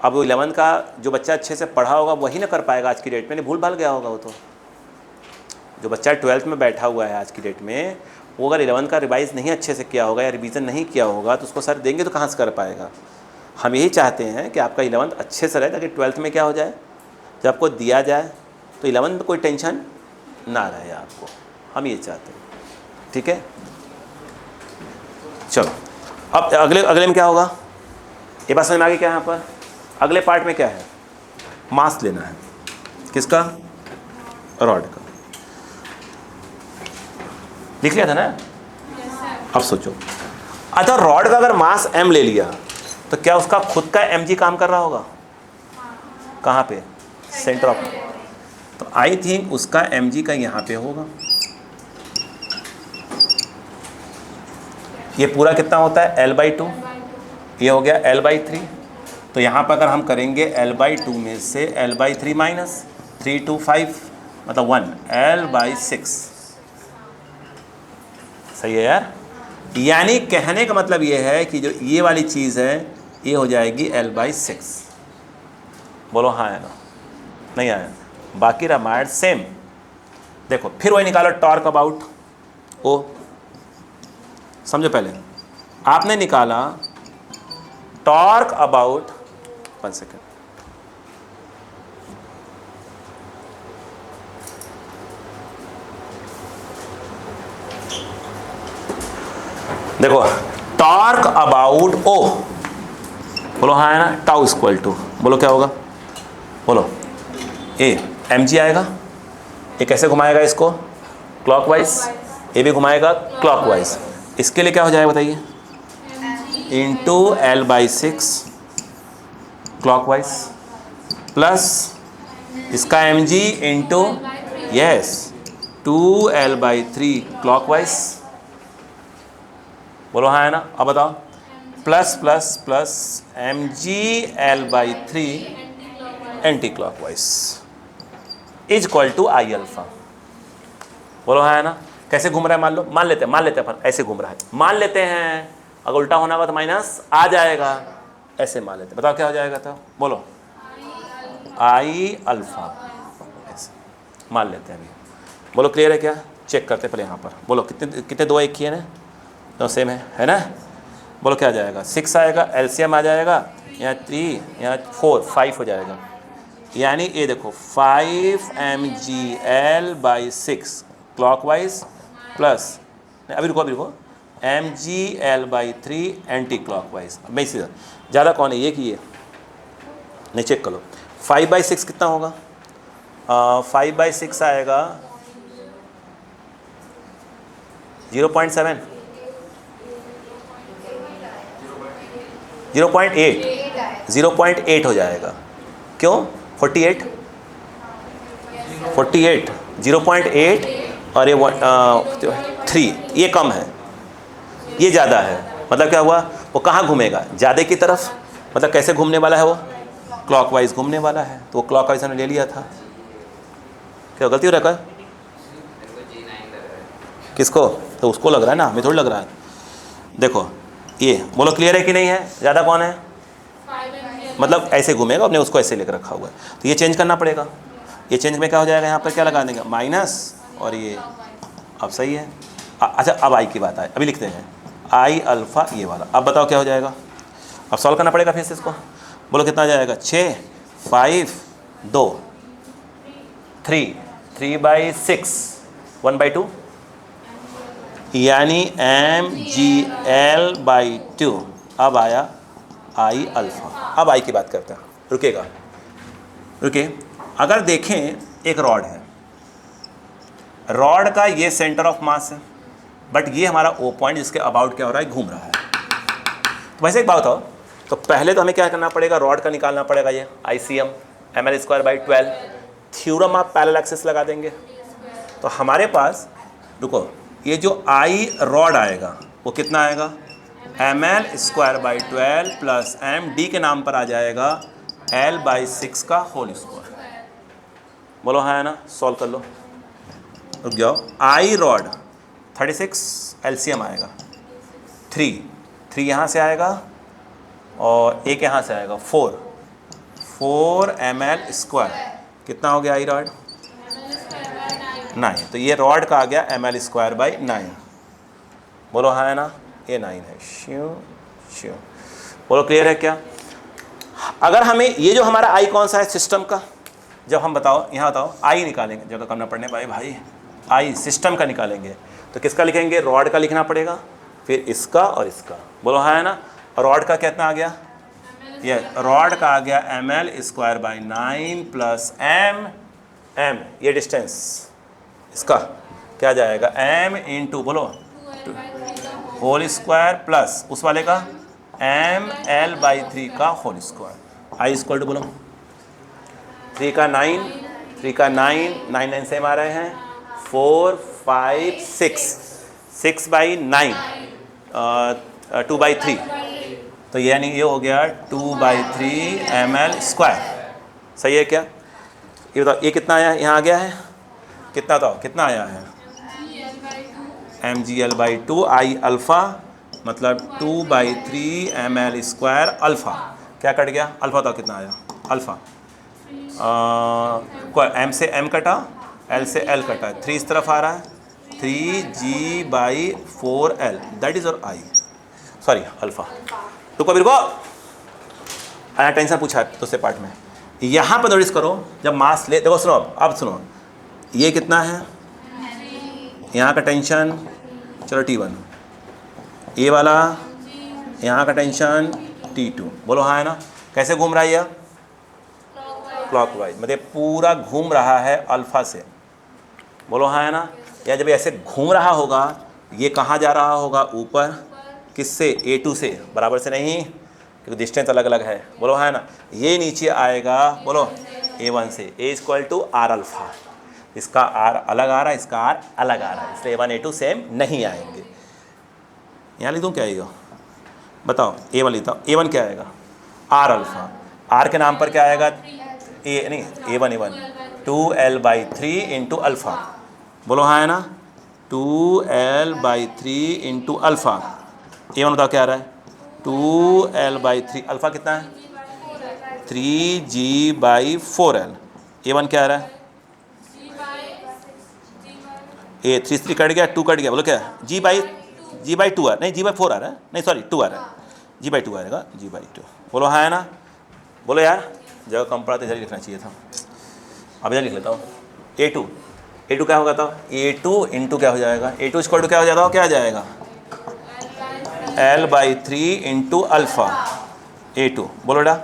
अब वो 11th का जो बच्चा अच्छे से पढ़ा होगा वही ना कर पाएगा आज की डेट में, नहीं भूल भाल गया होगा वो। तो जो बच्चा 12th में बैठा हुआ है आज की डेट में, वो अगर 11th का रिवाइज़ नहीं अच्छे से किया होगा या रिवीजन नहीं किया होगा, तो उसको सर देंगे तो कहाँ से कर पाएगा। हम यही चाहते हैं कि आपका 11th अच्छे से रहे, ताकि 12th में क्या हो जाए, जब आपको दिया जाए तो 11th में कोई टेंशन ना रहे आपको, हम ये चाहते हैं। ठीक है, चलो अब अगले में क्या होगा, ये बात समझ में आ गई क्या? यहाँ पर अगले पार्ट में क्या है? मास लेना है, किसका? रॉड का। लिख लिया था ना? अब सोचो, अच्छा रॉड का अगर मास m ले लिया, तो क्या उसका खुद का mg काम कर रहा होगा? कहाँ पे? Centre of. तो आई थिंक उसका mg का यहाँ पे होगा। ये पूरा कितना होता है? l/2। ये हो गया l/3। तो यहाँ पर अगर हम करेंगे l/2 में से l/3 माइनस 3 2 5 मतलब 1, l/6। सही है यार? यानी कहने का मतलब ये है कि जो ये वाली चीज़ है ये हो जाएगी l/6। बोलो हाँ है ना? नहीं आया? बाकी रामायण सेम। देखो फिर वही निकालो, टॉर्क अबाउट ओ। समझो, पहले आपने निकाला टॉर्क अबाउट, 1 सेकेंड, देखो टॉर्क अबाउट ओ, बोलो हाँ है ना? टाउ इक्वल टू, बोलो क्या होगा? बोलो ए mg आएगा। ये कैसे घुमाएगा इसको? क्लॉकवाइज। ये भी घुमाएगा क्लॉकवाइज। इसके लिए क्या हो जाएगा बताइए? इंटू l/6 क्लॉकवाइज, प्लस इसका mg into yes 2l/3 clockwise. बोलो हाँ है ना? अब बताओ, plus plus plus mg l/3 anti clockwise. Is equal to I alpha. बोलो है ना। कैसे घूम रहा है मान लो, मान लेते हैं अपन ऐसे घूम रहा है, मान लेते हैं। अगर उल्टा होना होगा तो माइनस आ जाएगा, ऐसे मान लेते हैं। बताओ क्या हो जाएगा, तो बोलो आई अल्फा, ऐसे मान लेते हैं अभी। बोलो क्लियर है क्या? चेक करते पहले यहाँ पर। बोलो कितने कितने दो एक किए ना, तो सेम है ना। बोलो क्या आ जाएगा, 6 आएगा, एलसीएम आ जाएगा, यहाँ 3 यहाँ 4 5 हो जाएगा। यानी ये देखो 5 mgl/6 क्लॉकवाइज प्लस, अभी रुको mgl/3 एंटी क्लॉकवाइज। अब मैं सीधा ज़्यादा कौन है, ये कि ये नहीं, चेक कर लो। 5/6 कितना होगा? 5/6 आएगा 0.7 0.8 हो जाएगा। क्यों? 48 0.8 और ये 3, ये कम है, ये ज़्यादा है। मतलब क्या हुआ, वो कहाँ घूमेगा? ज़्यादा की तरफ। मतलब कैसे घूमने वाला है वो? क्लॉकवाइज घूमने वाला है, तो वो क्लॉकवाइज हमने ले लिया था। क्या गलती हो रहा है? किसको? तो उसको लग रहा है ना, हमें थोड़ी लग रहा है। देखो ये, बोलो क्लियर है कि नहीं है? ज़्यादा कौन है? मतलब ऐसे घूमेगा, अपने उसको ऐसे लेकर रखा हुआ है, तो ये चेंज करना पड़ेगा। ये चेंज में क्या हो जाएगा, यहाँ पर क्या लगा देंगे माइनस, और ये अब सही है। अच्छा अब आई की बात आए, अभी लिखते हैं आई अल्फ़ा ये वाला। अब बताओ क्या हो जाएगा, अब सॉल्व करना पड़ेगा फिर से इसको। बोलो कितना आ जाएगा, 6 5 2 3/6 1/2, यानी mgl/2। अब आया आई अल्फ़ा। अब आई की बात करते हैं, रुकिए। अगर देखें एक रॉड है, रॉड का ये सेंटर ऑफ मास है, बट ये हमारा ओ पॉइंट जिसके अबाउट क्या हो रहा है, घूम रहा है। तो वैसे एक बात बताओ, तो पहले तो हमें क्या करना पड़ेगा, रॉड का निकालना पड़ेगा, ये ICM ml²/12 theorem of parallel axis लगा देंगे। तो हमारे पास, रुको, ये जो आई रॉड आएगा वो कितना आएगा, ml²/12 प्लस md के नाम पर आ जाएगा l/6 का होल स्क्वायर। बोलो है ना, सॉल्व कर लो। रुक जाओ, आई रॉड 36 एलसीएम आएगा, 3 यहाँ से आएगा और एक यहाँ से आएगा 4 ml²। कितना हो गया आई रॉड? 9। तो ये रॉड का आ गया ml²/9। बोलो हाँ है ना, ये 9 है। श्यू बोलो क्लियर है क्या? अगर हमें ये जो हमारा आई कौन सा है सिस्टम का, जब हम बताओ यहाँ बताओ आई निकालेंगे, जगह कम ना पड़ने पाए भाई, आई सिस्टम का निकालेंगे तो किसका लिखेंगे, रॉड का लिखना पड़ेगा, फिर इसका और इसका। बोलो हाँ है ना। रॉड का कितना आ गया, ये रॉड का आ गया ml²/9 प्लस m ये डिस्टेंस, इसका क्या जाएगा m इंटू बोलो होल स्क्वायर प्लस उस वाले का ml/3 का whole square. I equal to बोलो 3 का 9 9 सेम आ रहे हैं, 4 5 6/9 2/3, तो यानी ये हो गया 2/3 ml²। सही है क्या? ये बताओ ये कितना आया, यहाँ आ गया है कितना, बताओ कितना आया है, mgl/2 आई अल्फ़ा, मतलब 2/3 ml² अल्फ़ा। क्या कट गया, अल्फ़ा बताओ कितना आया, अल्फ़ा m से m कटा, l से l कटा, 3 इस तरफ आ रहा है, 3g/4l, दैट इज़ और आई, सॉरी अल्फ़ा। तो कभी रुको, आया टेंशन पूछा है दूसरे पार्ट में। यहाँ पर नोटिस करो, जब मास ले, देखो सुनो, अब सुनो, ये कितना है, यहाँ का टेंशन चलो T1, ये वाला यहाँ का टेंशन T2। बोलो हाँ है ना। कैसे घूम रहा है ये, क्लॉकवाइज, मतलब पूरा घूम रहा है अल्फ़ा से। बोलो हाँ है ना। या जब ऐसे घूम रहा होगा, ये कहाँ जा रहा होगा, ऊपर, किससे, A2 से, बराबर से नहीं क्योंकि डिस्टेंस अलग अलग है। बोलो हाँ है ना। ये नीचे आएगा, बोलो A1 से, A equal to R alpha, इसका R अलग आ रहा है, इसका R अलग आ रहा है, इसलिए A1 A2 सेम नहीं आएंगे। यहाँ लिख दूँ क्या आएगा, बताओ A1 लिखता हूँ, A1 क्या आएगा, आर अल्फ़ा, R के नाम पर क्या आएगा, A नहीं A1 2l/3 इंटू अल्फ़ा, बोलो हाँ है ना, 2l/3 इंटू अल्फ़ा। A1 बताओ क्या आ रहा है, 2l/3, अल्फ़ा कितना है 3g/4l। A1 क्या आ रहा है, ए 3 कट गया, 2 कट गया, बोलो क्या g/2 आ, नहीं g/4 आ रहा है, नहीं सॉरी 2 आ रहा है, g/2 आएगा, g/2, बोलो हाँ है ना, बोलो यार जगह कम पड़ा तो इधर ही लिखना चाहिए था। अब इधर लिख लेता हूँ, A2 क्या होगा, तो A2 इंटू क्या हो जाएगा, A2 इक्वल टू क्या हो जाएगा, क्या आ जाएगा l/3 इंटू अल्फ़ा। A2 बोलो बेटा,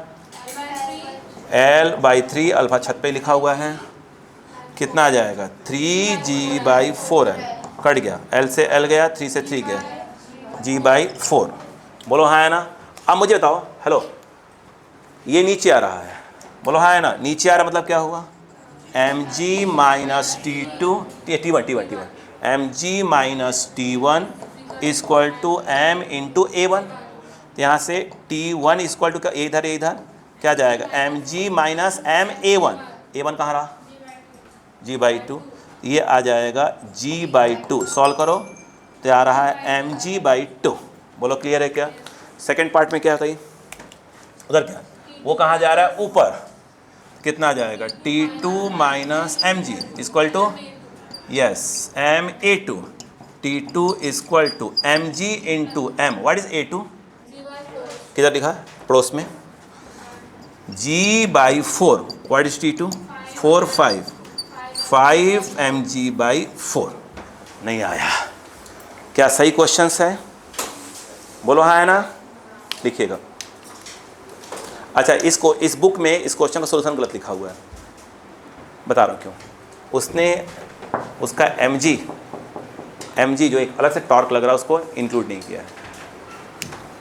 l/3 अल्फ़ा छत पे लिखा हुआ है, कितना आ जाएगा 3g/4l, कट गया, l से l गया, 3 से 3 गया, g/4, बोलो हाँ है ना। अब मुझे बताओ, हेलो ये नीचे आ रहा है, बोलो हाँ है ना, नीचे आ रहा मतलब क्या हुआ, mg minus T2 T1 mg minus T1 equal to m into A1, तो यहाँ से T1 इक्वल टू क्या, इधर क्या जाएगा, mg माइनस m A1 कहाँ रहा, g/2, ये आ जाएगा g/2, सॉल्व करो तो आ रहा है mg/2, बोलो क्लियर है क्या। सेकेंड पार्ट में क्या था, उधर क्या, वो कहाँ जा रहा है, ऊपर, कितना आ जाएगा T2 minus mg equal to, yes ma2, T2 equal to mg into m, what is A2, किधर लिखा पड़ोस में, g/4, what is T2, 4 5 mg/4, नहीं आया, क्या सही क्वेश्चंस है, बोलो हाँ है ना, लिखिएगा। अच्छा इसको, इस बुक में इस क्वेश्चन का सोल्यूशन गलत लिखा हुआ है, बता रहा हूँ क्यों, उसने उसका mg जो एक अलग से टॉर्क लग रहा है उसको इंक्लूड नहीं किया है,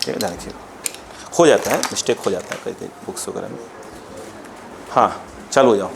ठीक है, ध्यान रखिएगा, हो जाता है मिस्टेक, हो जाता है कई बुक्स वगैरह में। हाँ चलो जाओ।